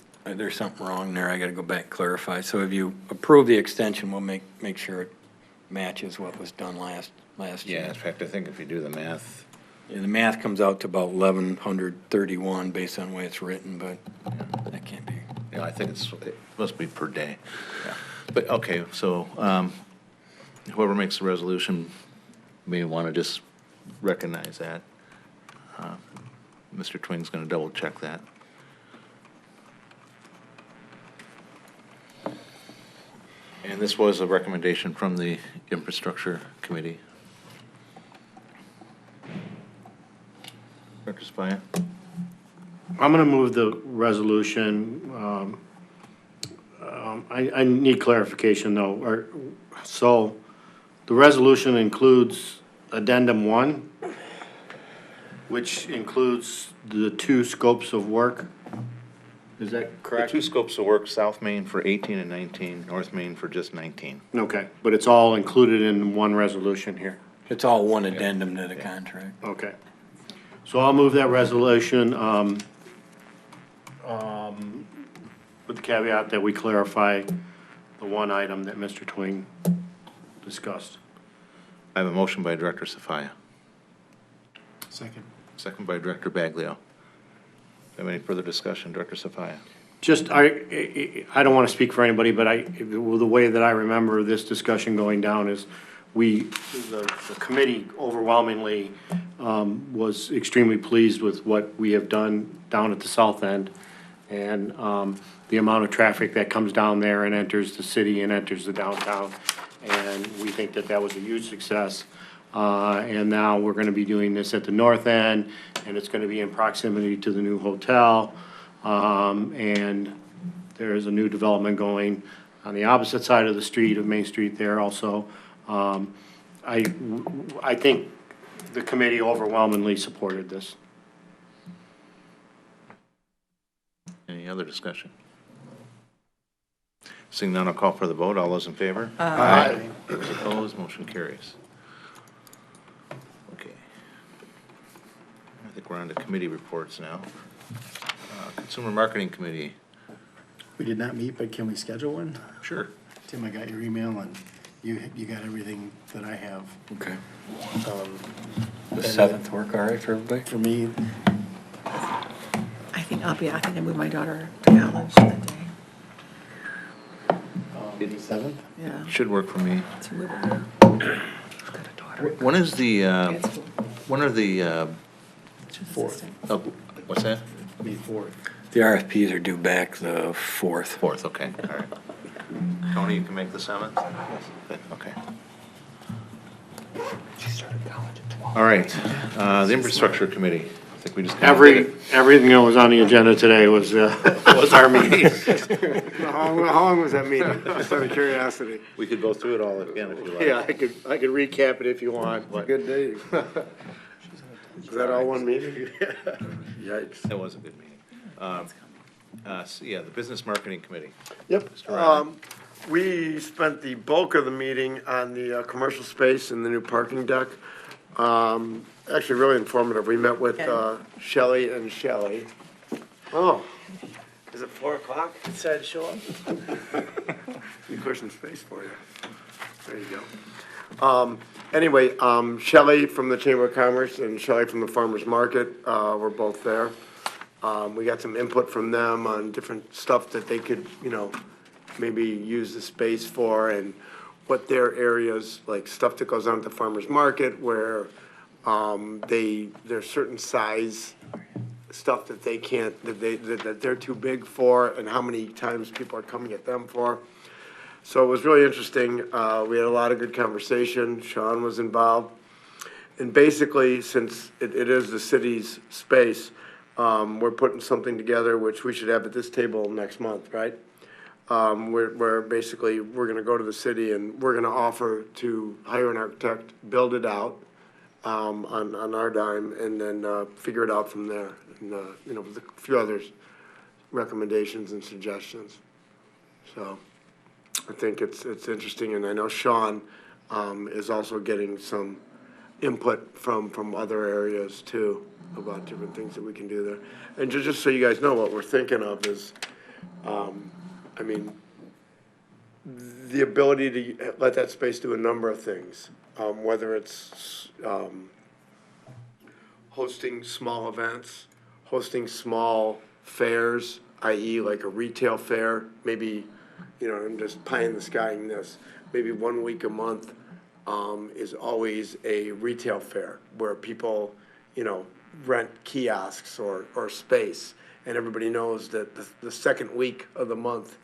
something wrong there. I got to go back and clarify. So if you approve the extension, we'll make sure it matches what was done last year. Yeah, in fact, I think if you do the math, Yeah, the math comes out to about 1,131 based on the way it's written, but that can't be. I think it must be per day. Yeah. But, okay, so whoever makes the resolution may want to just recognize that. Mr. Twing's going to double check that. And this was a recommendation from the Infrastructure Committee. Director Spaya? I'm going to move the resolution. I need clarification, though. So the resolution includes addendum 1, which includes the 2 scopes of work. Is that The correct? 2 scopes of work, South Main for 18 and 19, North Main for just 19. Okay, but it's all included in one resolution here. It's all one addendum to the contract. Okay. So I'll move that resolution, with the caveat that we clarify the one item that Mr. Twing discussed. I have a motion by Director Safaya, Second. second by Director Baglio. Have any further discussion, Director Safaya? Just, I don't want to speak for anybody, but the way that I remember this discussion going down is the committee overwhelmingly was extremely pleased with what we have done down at the south end. And the amount of traffic that comes down there and enters the city and enters the downtown. And we think that that was a huge success. And now we're gonna be doing this at the north end, and it's gonna be in proximity to the new hotel. And there's a new development going on the opposite side of the street, of Main Street there also. I think the committee overwhelmingly supported this. Any other discussion? Seeing none, I'll call for the vote. All those in favor? Aye. Those opposed, motion carries. Okay. I think we're on to committee reports now. Consumer Marketing Committee. We did not meet, but can we schedule one? Sure. Tim, I got your email and you got everything that I have. Okay. Um, The 7th work all right for everybody? For me, I think I moved my daughter to college that day. the 7th? Yeah. Should work for me. To move it now. When is the, Grad school. when are the, She's an 4th. assistant. what's that? May 4th. The RFPs are due back the 4th. 4th, okay, all right. Tony, you can make the 7th? Okay. She started college at 12. All right, the Infrastructure Committee. I think we just kind of did it. Everything that was on the agenda today was our meeting. How long was that meeting? Just out of curiosity. We could go through it all again if you like. Yeah, I could recap it if you want, but. Good day. Was that all one meeting? Yikes. That was a good meeting. So yeah, the Business Marketing Committee. Yep. Mr. Ryder. We spent the bulk of the meeting on the commercial space and the new parking deck. Actually, really informative. We met with Shelley and Shelley. Oh, is it 4 o'clock? Decided to show up? We cushion space for you. There you go. Anyway, Shelley from the Chamber of Commerce and Shelley from the Farmers Market were both there. We got some input from them on different stuff that they could, maybe use the space for, and what their areas, like stuff that goes on at the farmer's market where there's certain size stuff that they can't, that they're too big for, and how many times people are coming at them for. So it was really interesting. We had a lot of good conversation. Sean was involved. And basically, since it is the city's space, we're putting something together which we should have at this table next month, right? Where basically we're gonna go to the city and we're gonna offer to hire an architect, build it out, on our dime, and then, figure it out from there. And, with a few others, recommendations and suggestions. So I think it's interesting, and I know Sean, is also getting some input from other areas too, about different things that we can do there. And just so you guys know, what we're thinking of is, the ability to let that space do a number of things, whether it's hosting small events, hosting small fairs, i.e. like a retail fair, maybe, I'm just pie in the skying this, maybe 1 week a month is always a retail fair where people, rent kiosks or space, and everybody knows that the second week of the month,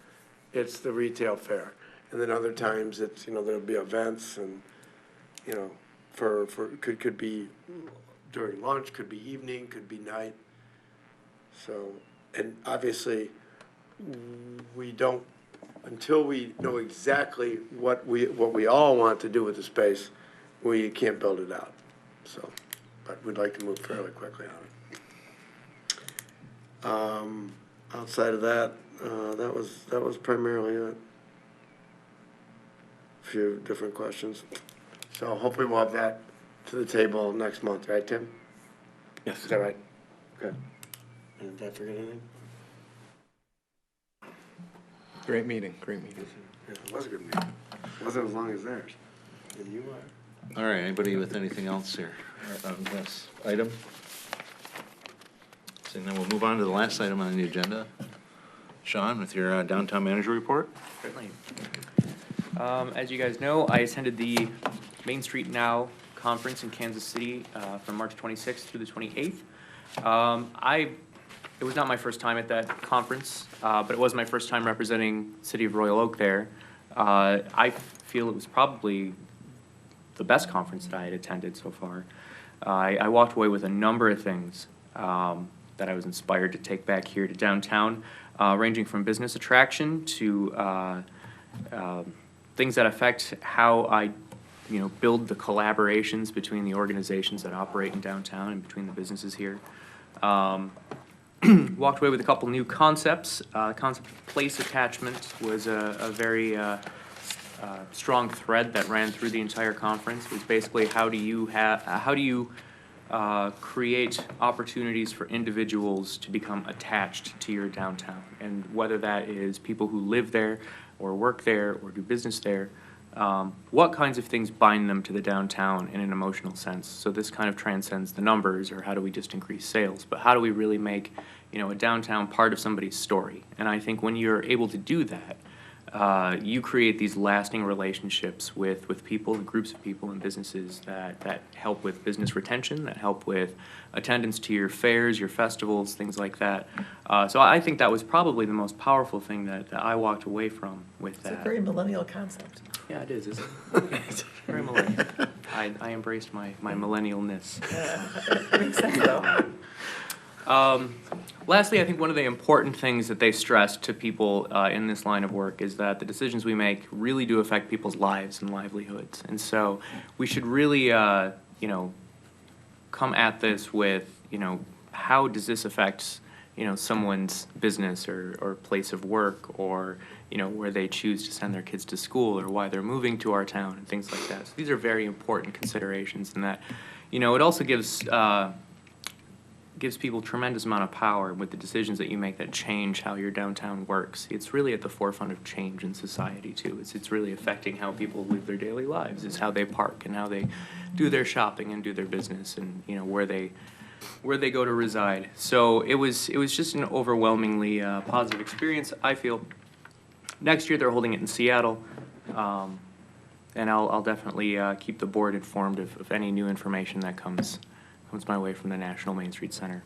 it's the retail fair. And then other times it's, there'll be events and, could be during lunch, could be evening, could be night. So, and obviously, we don't, until we know exactly what we all want to do with the space, we can't build it out. So, but we'd like to move fairly quickly on it. Outside of that, that was primarily it. A few different questions. So hopefully we'll have that to the table next month, right, Tim? Yes. Is that right? Okay. And did I forget anything? Great meeting, great meeting. Yeah, it was a good meeting. It wasn't as long as theirs. And you are. All right, anybody with anything else here on this item? So then we'll move on to the last item on the agenda. Sean, with your downtown manager report? Certainly. As you guys know, I attended the Main Street Now conference in Kansas City from March 26th through the 28th. It was not my first time at that conference, but it was my first time representing City of Royal Oak there. I feel it was probably the best conference that I had attended so far. I walked away with a number of things that I was inspired to take back here to downtown, ranging from business attraction to things that affect how I build the collaborations between the organizations that operate in downtown and between the businesses here. Walked away with a couple new concepts. Concept of place attachment was a very strong thread that ran through the entire conference. It was basically how do you create opportunities for individuals to become attached to your downtown, and whether that is people who live there or work there or do business there, what kinds of things bind them to the downtown in an emotional sense? So this kind of transcends the numbers, or how do we just increase sales, but how do we really make a downtown part of somebody's story? And I think when you're able to do that, you create these lasting relationships with people, groups of people and businesses that help with business retention, that help with attendance to your fairs, your festivals, things like that. So I think that was probably the most powerful thing that I walked away from with that. It's a very millennial concept. Yeah, it is, isn't it? It's very millennial. I embraced my millennialness. Yeah, makes sense though. Lastly, I think one of the important things that they stressed to people in this line of work is that the decisions we make really do affect people's lives and livelihoods. And so we should really, come at this with, how does this affect, someone's business or place of work, or, where they choose to send their kids to school, or why they're moving to our town and things like that. So these are very important considerations, and that, it also gives people tremendous amount of power with the decisions that you make that change how your downtown works. It's really at the forefront of change in society too. It's really affecting how people live their daily lives. It's how they park and how they do their shopping and do their business, and where they go to reside. So it was just an overwhelmingly positive experience, I feel. Next year they're holding it in Seattle, and I'll definitely keep the board informed of any new information that comes my way from the National Main Street Center.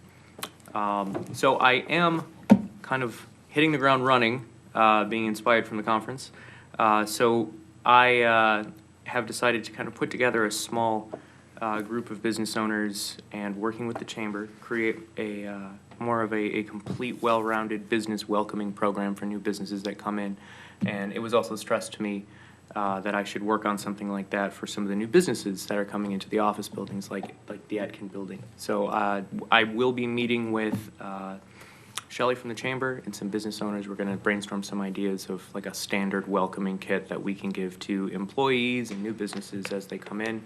So I am kind of hitting the ground running, being inspired from the conference. So I have decided to kind of put together a small group of business owners, and working with the chamber, create a more of a complete, well-rounded business welcoming program for new businesses that come in. And it was also stressed to me that I should work on something like that for some of the new businesses that are coming into the office buildings, like the Atkin building. So I will be meeting with Shelley from the chamber and some business owners. We're going to brainstorm some ideas of like a standard welcoming kit that we can give to employees and new businesses as they come in.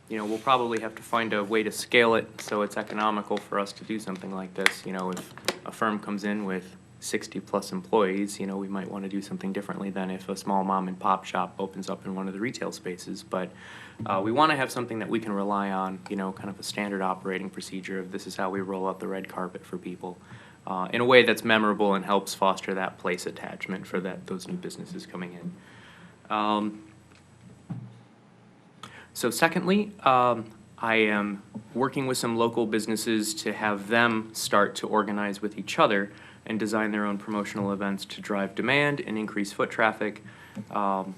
We'll probably have to find a way to scale it so it's economical for us to do something like this. If a firm comes in with 60+ employees, we might want to do something differently than if a small mom and pop shop opens up in one of the retail spaces. But we want to have something that we can rely on, kind of a standard operating procedure of this is how we roll out the red carpet for people in a way that's memorable and helps foster that place attachment for those new businesses coming in. So secondly, I am working with some local businesses to have them start to organize with each other and design their own promotional events to drive demand and increase foot traffic. I'm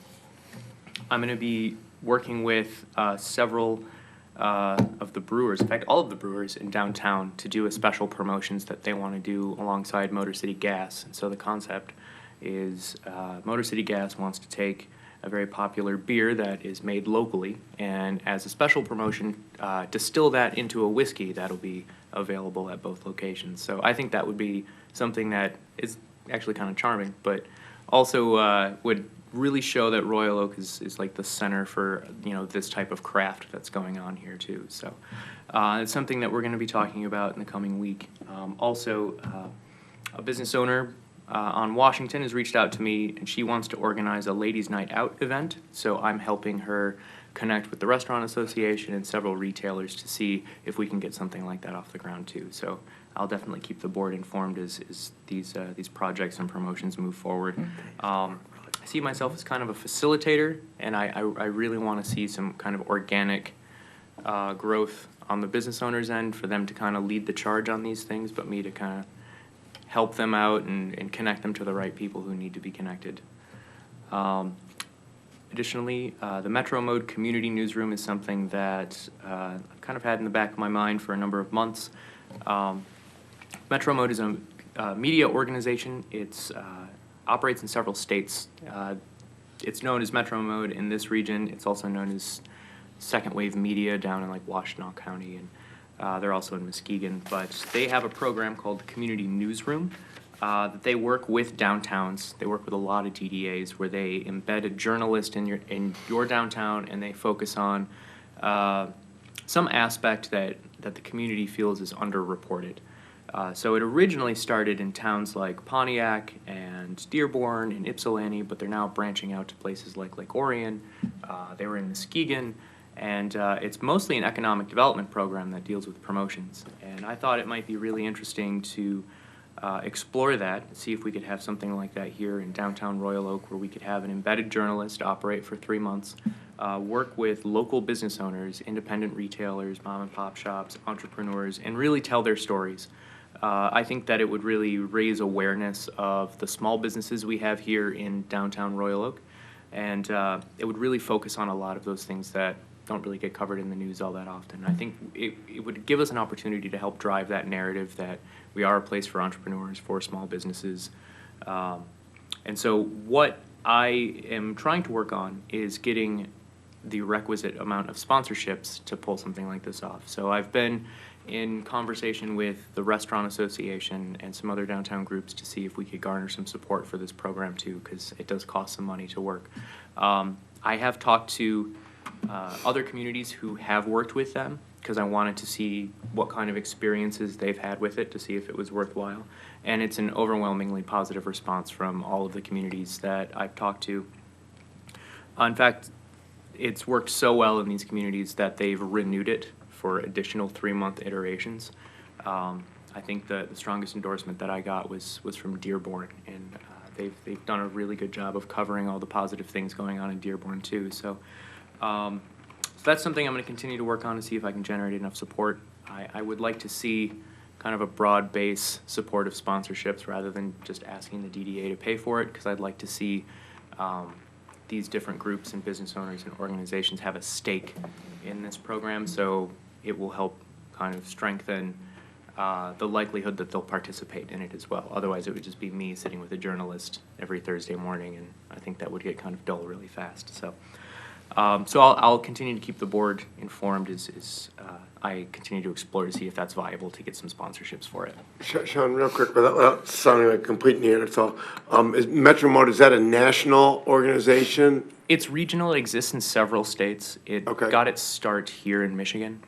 going to be working with several of the brewers, in fact, all of the brewers in downtown, to do a special promotions that they want to do alongside Motor City Gas. And so the concept is Motor City Gas wants to take a very popular beer that is made locally, and as a special promotion, distill that into a whiskey that'll be available at both locations. So I think that would be something that is actually kind of charming, but also would really show that Royal Oak is like the center for, you know, this type of craft that's going on here too. So it's something that we're going to be talking about in the coming week. Also, a business owner on Washington has reached out to me, and she wants to organize a ladies' night out event. So I'm helping her connect with the Restaurant Association and several retailers to see if we can get something like that off the ground too. So I'll definitely keep the board informed as these projects and promotions move forward. I see myself as kind of a facilitator, and I really want to see some kind of organic growth on the business owner's end for them to kind of lead the charge on these things, but me to kind of help them out and connect them to the right people who need to be connected. Additionally, the Metro Mode Community Newsroom is something that I've kind of had in the back of my mind for a number of months. Metro Mode is a media organization. It's operates in several states. It's known as Metro Mode in this region. It's also known as Second Wave Media down in like Washtenaw County, and they're also in Muskegon. But they have a program called the Community Newsroom that they work with downtowns. They work with a lot of DDAs where they embed a journalist in your downtown, and they focus on some aspect that the community feels is underreported. So it originally started in towns like Pontiac and Dearborn and Ypsilanti, but they're now branching out to places like Lake Orion. They were in Muskegon, and it's mostly an economic development program that deals with promotions. And I thought it might be really interesting to explore that, see if we could have something like that here in downtown Royal Oak, where we could have an embedded journalist operate for 3 months, work with local business owners, independent retailers, mom and pop shops, entrepreneurs, and really tell their stories. I think that it would really raise awareness of the small businesses we have here in downtown Royal Oak, and it would really focus on a lot of those things that don't really get covered in the news all that often. I think it would give us an opportunity to help drive that narrative that we are a place for entrepreneurs, for small businesses. And so what I am trying to work on is getting the requisite amount of sponsorships to pull something like this off. So I've been in conversation with the Restaurant Association and some other downtown groups to see if we could garner some support for this program too, because it does cost some money to work. I have talked to other communities who have worked with them, because I wanted to see what kind of experiences they've had with it to see if it was worthwhile. And it's an overwhelmingly positive response from all of the communities that I've talked to. In fact, it's worked so well in these communities that they've renewed it for additional 3-month iterations. I think the strongest endorsement that I got was from Dearborn, and they've done a really good job of covering all the positive things going on in Dearborn too. So that's something I'm going to continue to work on to see if I can generate enough support. I would like to see kind of a broad base support of sponsorships rather than just asking the DDA to pay for it, because I'd like to see these different groups and business owners and organizations have a stake in this program, so it will help kind of strengthen the likelihood that they'll participate in it as well. Otherwise, it would just be me sitting with a journalist every Thursday morning, and I think that would get kind of dull really fast. So I'll continue to keep the board informed as I continue to explore to see if that's viable to get some sponsorships for it. Sean, real quick, without sounding like a complete Neanderthal, is Metro Mode, is that a national organization? It's regional. It exists in several states. It got its start here in Michigan.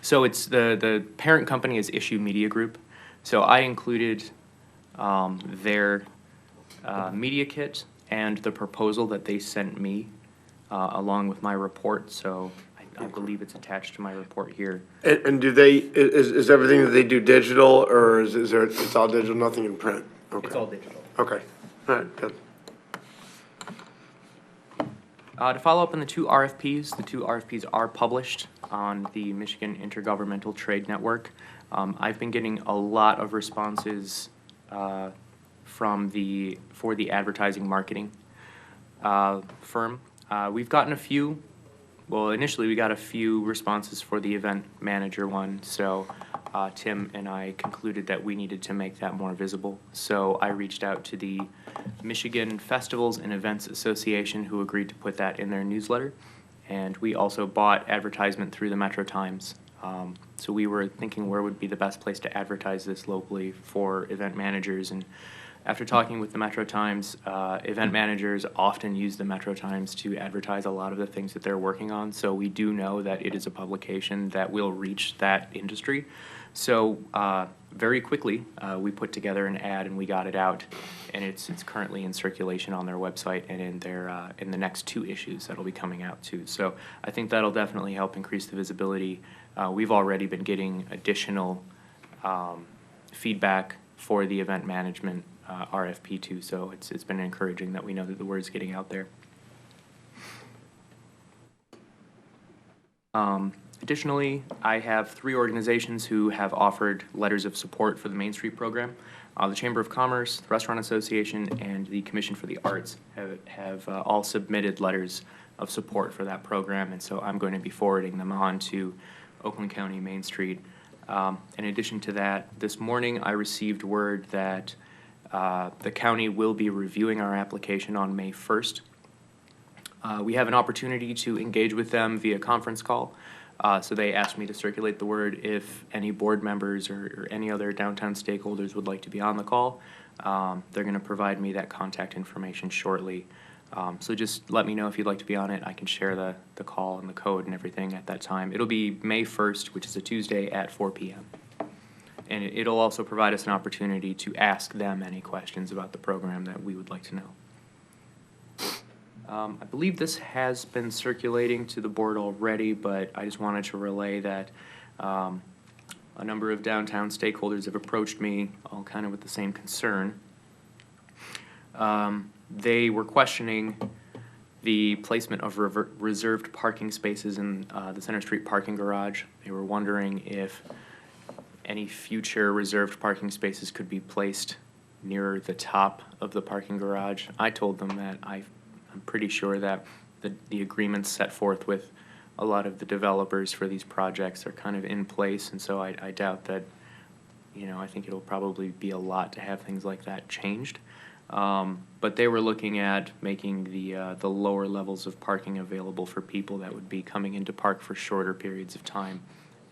So it's the parent company is Issue Media Group. So I included their media kit and the proposal that they sent me along with my report. So I believe it's attached to my report here. And do they, is everything that they do digital, or is there, it's all digital, nothing in print? Okay. It's all digital. Okay, all right, good. To follow up on the 2 RFPs, the 2 RFPs are published on the Michigan Intergovernmental Trade Network. I've been getting a lot of responses for the advertising marketing firm. We've gotten a few. Well, initially we got a few responses for the event manager one, so Tim and I concluded that we needed to make that more visible. So I reached out to the Michigan Festivals and Events Association, who agreed to put that in their newsletter. And we also bought advertisement through the Metro Times. So we were thinking where would be the best place to advertise this locally for event managers. And after talking with the Metro Times, event managers often use the Metro Times to advertise a lot of the things that they're working on. So we do know that it is a publication that will reach that industry. So very quickly, we put together an ad and we got it out, and it's currently in circulation on their website and in the next 2 issues that'll be coming out too. So I think that'll definitely help increase the visibility. We've already been getting additional feedback for the event management RFP too, so it's been encouraging that we know that the word's getting out there. Additionally, I have 3 organizations who have offered letters of support for the Main Street program. The Chamber of Commerce, the Restaurant Association, and the Commission for the Arts have all submitted letters of support for that program, and so I'm going to be forwarding them on to Oakland County Main Street. In addition to that, this morning I received word that the county will be reviewing our application on May 1st. We have an opportunity to engage with them via conference call. So they asked me to circulate the word if any board members or any other downtown stakeholders would like to be on the call. They're going to provide me that contact information shortly. So just let me know if you'd like to be on it. I can share the call and the code and everything at that time. It'll be May 1st, which is a Tuesday at 4 p.m. And it'll also provide us an opportunity to ask them any questions about the program that we would like to know. I believe this has been circulating to the board already, but I just wanted to relay that a number of downtown stakeholders have approached me, all kind of with the same concern. They were questioning the placement of reserved parking spaces in the Center Street parking garage. They were wondering if any future reserved parking spaces could be placed near the top of the parking garage. I told them that I'm pretty sure that the agreements set forth with a lot of the developers for these projects are kind of in place, and so I doubt that, I think it'll probably be a lot to have things like that changed. But they were looking at making the lower levels of parking available for people that would be coming into park for shorter periods of time,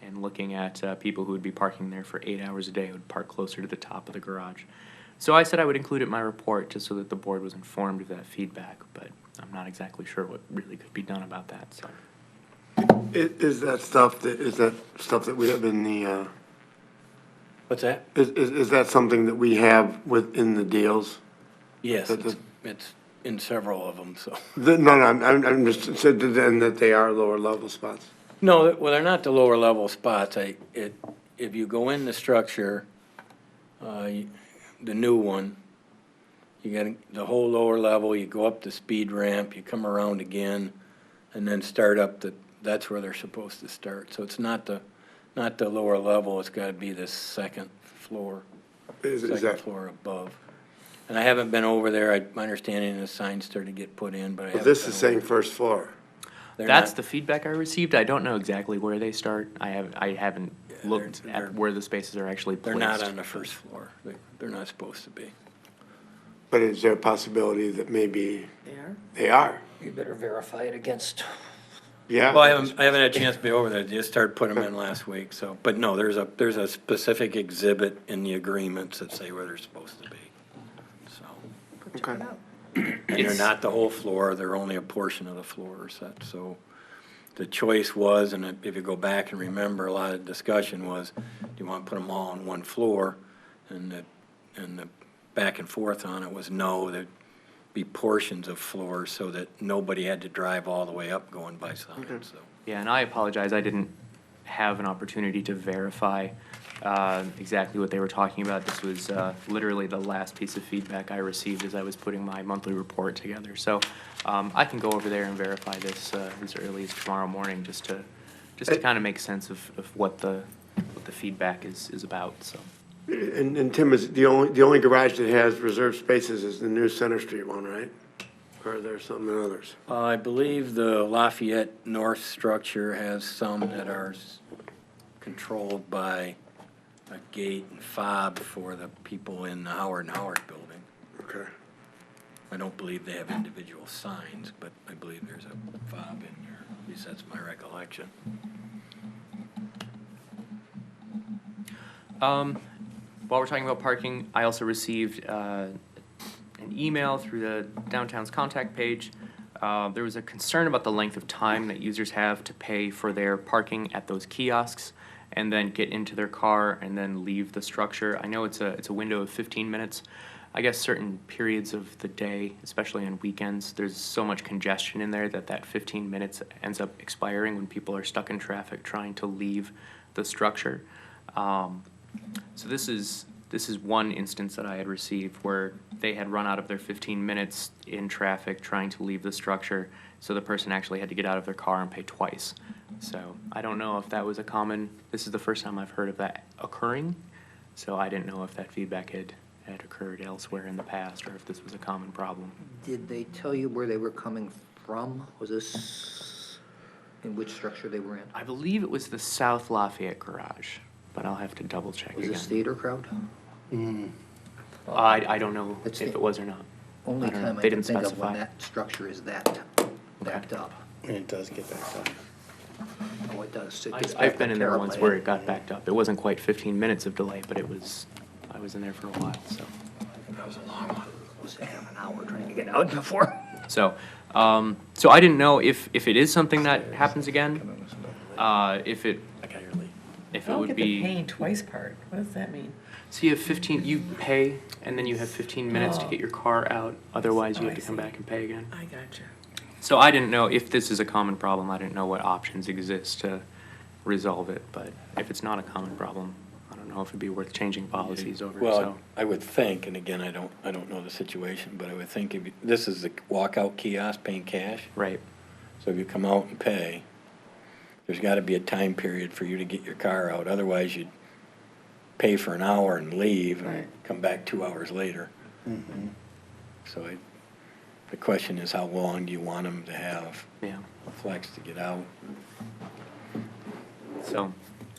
and looking at people who would be parking there for 8 hours a day would park closer to the top of the garage. So I said I would include it in my report just so that the board was informed of that feedback, but I'm not exactly sure what really could be done about that. So, Is that stuff that we have in the, What's that? is that something that we have within the deals? Yes, it's in several of them, so. No, I'm just said then that they are lower level spots. No, well, they're not the lower level spots. If you go in the structure, the new one, you get the whole lower level, you go up the speed ramp, you come around again, and then start up that's where they're supposed to start. So it's not the lower level, it's gotta be the second floor. Second floor above. And I haven't been over there. My understanding the signs started to get put in, but I haven't. This is saying first floor. that's the feedback I received. I don't know exactly where they start. I haven't looked they're- at where the spaces are actually They're placed. not on the first floor. They're not supposed to be. But is there a possibility that maybe They are? they are? You better verify it against. Yeah. Well, I haven't had a chance to be over there. They just started putting them in last week, so, but no, there's a specific exhibit in the agreements that say where they're supposed to be, so. Okay. And they're not the whole floor, they're only a portion of the floor set, so. The choice was, and if you go back and remember, a lot of discussion was, do you want to put them all on one floor? And the back and forth on it was no, there'd be portions of floors so that nobody had to drive all the way up going by side, so. Yeah, and I apologize. I didn't have an opportunity to verify exactly what they were talking about. This was literally the last piece of feedback I received as I was putting my monthly report together. So I can go over there and verify this as early as tomorrow morning, just to kind of make sense of what the what the feedback is about, so. And Tim, is the only garage that has reserved spaces is the new Center Street one, right? Or are there some in others? I believe the Lafayette North structure has some that are controlled by a gate and fob for the people in the Howard and Howard building. Okay. I don't believe they have individual signs, but I believe there's a fob in there. At least that's my recollection. While we're talking about parking, I also received an email through the downtown's contact page. There was a concern about the length of time that users have to pay for their parking at those kiosks and then get into their car and then leave the structure. I know it's a window of 15 minutes. I guess certain periods of the day, especially on weekends, there's so much congestion in there that 15 minutes ends up expiring when people are stuck in traffic trying to leave the structure. So this is one instance that I had received where they had run out of their 15 minutes in traffic trying to leave the structure, so the person actually had to get out of their car and pay twice. So I don't know if that was this is the first time I've heard of that occurring, so I didn't know if that feedback had occurred elsewhere in the past or if this was a common problem. Did they tell you where they were coming from? Was this in which structure they were in? I believe it was the South Lafayette garage, but I'll have to double check Was again. this theater crowd? I don't know That's if the it was or not. Only I don't know. time I They can didn't think of specify. when that structure is that backed up. And it does get back up. Oh, it does. It gets I've backed been up in there once terribly. where it got backed up. It wasn't quite 15 minutes of delay, but I was in there for a while, so. That was a long one. It was half an hour trying to get out before. So I didn't know if it is something that happens again, if it would be. paying twice part. What does that mean? So you have you pay, and then you have 15 minutes to get your car out, otherwise you have to come back and pay again. I gotcha. So I didn't know if this is a common problem. I didn't know what options exist to resolve it, but if it's not a common problem, I don't know if it'd be worth changing policies over, Well, so. I would think, and again, I don't know the situation, but I would think this is the walkout kiosk paying cash. Right. So if you come out and pay, there's gotta be a time period for you to get your car out, otherwise you'd pay for an hour and leave and Right. come back 2 hours later. So the question is, how long do you want them to have Yeah. flex to get out? So,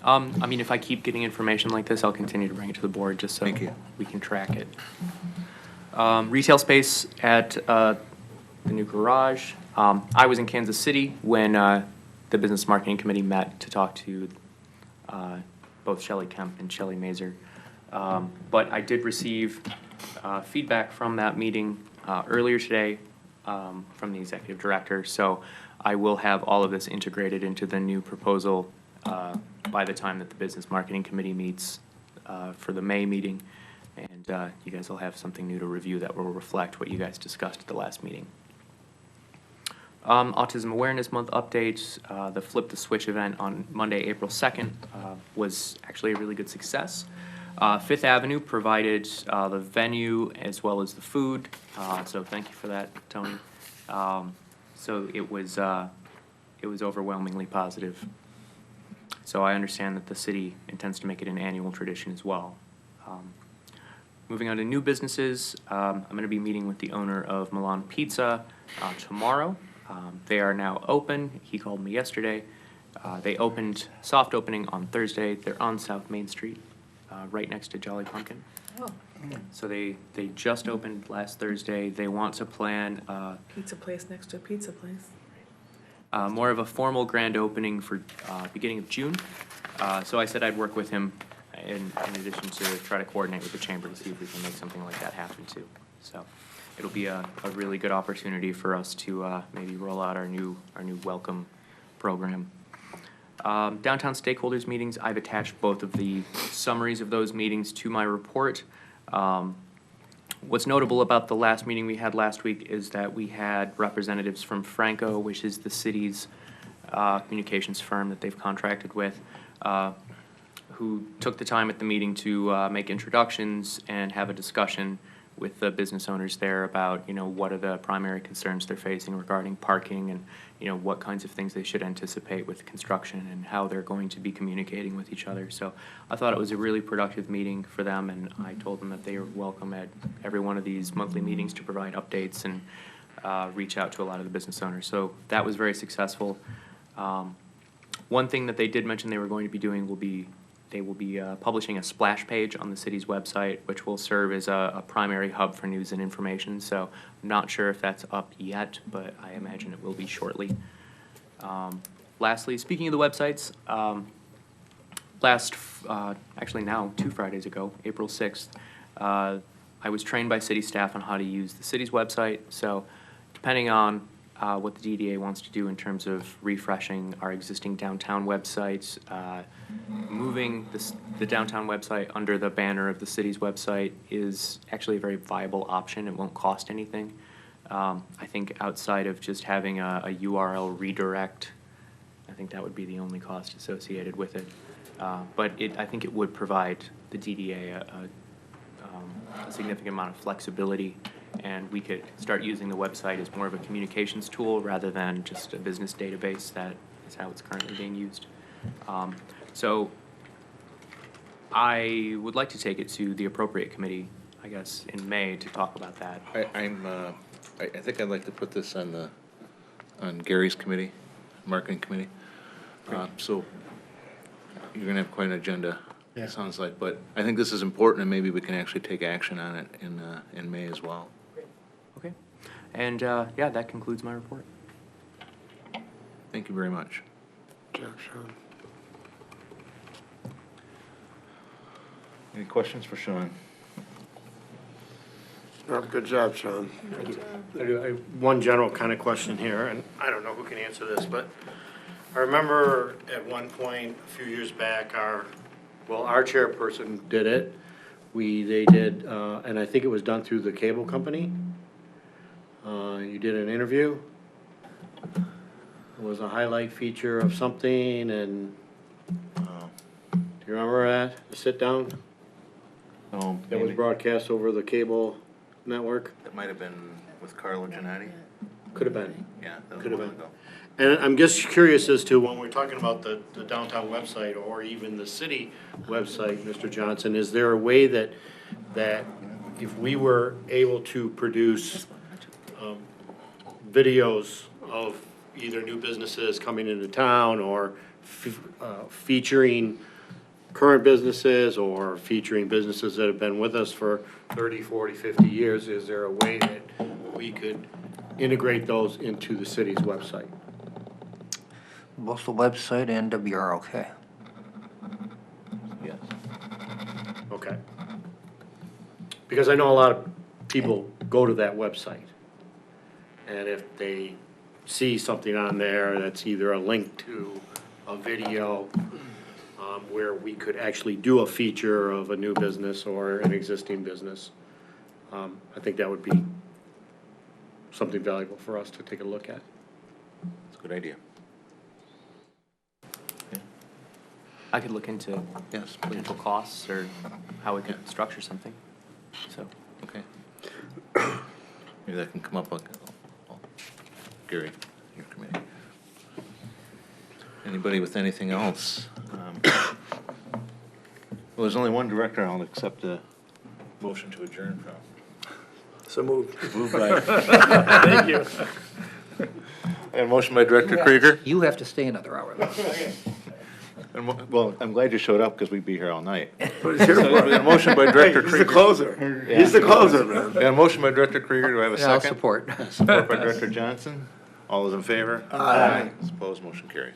I mean, if I keep getting information like this, I'll continue to bring it to the board just so we can track it. Retail space at the new garage. I was in Kansas City when the Business Marketing Committee met to talk to both Shelley Kemp and Shelley Mazer. But I did receive feedback from that meeting earlier today from the executive director. So I will have all of this integrated into the new proposal by the time that the Business Marketing Committee meets for the May meeting. And you guys will have something new to review that will reflect what you guys discussed at the last meeting. Autism Awareness Month updates. The Flip the Switch event on Monday, April 2nd was actually a really good success. Fifth Avenue provided the venue as well as the food, so thank you for that, Tony. So it was overwhelmingly positive. So I understand that the city intends to make it an annual tradition as well. Moving on to new businesses, I'm going to be meeting with the owner of Milan Pizza tomorrow. They are now open. He called me yesterday. They opened, soft opening on Thursday. They're on South Main Street, right next to Jolly Pumpkin. Oh, So they just opened last Thursday. They want to plan pizza place next to a pizza place. more of a formal grand opening for beginning of June. So I said I'd work with him in addition to try to coordinate with the chamber to see if we can make something like that happen too. So it'll be a really good opportunity for us to maybe roll out our new welcome program. Downtown stakeholders meetings, I've attached both of the summaries of those meetings to my report. What's notable about the last meeting we had last week is that we had representatives from Franco, which is the city's communications firm that they've contracted with, who took the time at the meeting to make introductions and have a discussion with the business owners there about, you know, what are the primary concerns they're facing regarding parking and, you know, what kinds of things they should anticipate with construction and how they're going to be communicating with each other. So I thought it was a really productive meeting for them, and I told them that they are welcome at every one of these monthly meetings to provide updates and reach out to a lot of the business owners. So that was very successful. One thing that they did mention they were going to be doing will be they will be publishing a splash page on the city's website, which will serve as a primary hub for news and information. So I'm not sure if that's up yet, but I imagine it will be shortly. Lastly, speaking of the websites, actually now 2 Fridays ago, April 6th, I was trained by city staff on how to use the city's website. So depending on what the DDA wants to do in terms of refreshing our existing downtown websites, moving the downtown website under the banner of the city's website is actually a very viable option. It won't cost anything. I think outside of just having a URL redirect, I think that would be the only cost associated with it. But I think it would provide the DDA a significant amount of flexibility, and we could start using the website as more of a communications tool rather than just a business database. That is how it's currently being used. So I would like to take it to the appropriate committee, I guess, in May to talk about that. I think I'd like to put this on Gary's committee, marketing committee. So you're gonna have quite an agenda, it sounds like, but I think this is important, and maybe we can actually take action on it in May as well. Okay. And yeah, that concludes my report. Thank you very much. Any questions for Sean? Good job, Sean. I have one general kind of question here, and I don't know who can answer this, but I remember at one point, a few years back, our chairperson did it. They did, and I think it was done through the cable company. You did an interview. It was a highlight feature of something, and do you remember that, the sit-down? That was broadcast over the cable network? That might have been with Carlo Giannotti. Could have been. Yeah, that was Could have a while been. ago. And I'm just curious as to when we're talking about the downtown website or even the city website, Mr. Johnson, is there a way that if we were able to produce videos of either new businesses coming into town or featuring current businesses or featuring businesses that have been with us for 30, 40, 50 years, is there a way that we could integrate those into the city's website? Both the website and WROK. Yes. Okay. Because I know a lot of people go to that website, and if they see something on there that's either a link to a video where we could actually do a feature of a new business or an existing business, I think that would be something valuable for us to take a look at. It's a good idea. I could look into Yes, please. potential costs or how we could structure something. So, Okay. Maybe that can come up, Gary, your committee. Anybody with anything else? Well, there's only one director I'll accept a motion to adjourn from. So moved. Moved by. Thank you. And motion by Director Krieger. You have to stay another hour. Well, I'm glad you showed up because we'd be here all night. What is here So we got a motion by Director He's the Krieger. closer. Yeah. He's the closer, man. We got a motion by Director Krieger. Do I have a Yeah, I'll second? support. Support by Director Johnson. All those in favor? Aye. Opposed, motion carries.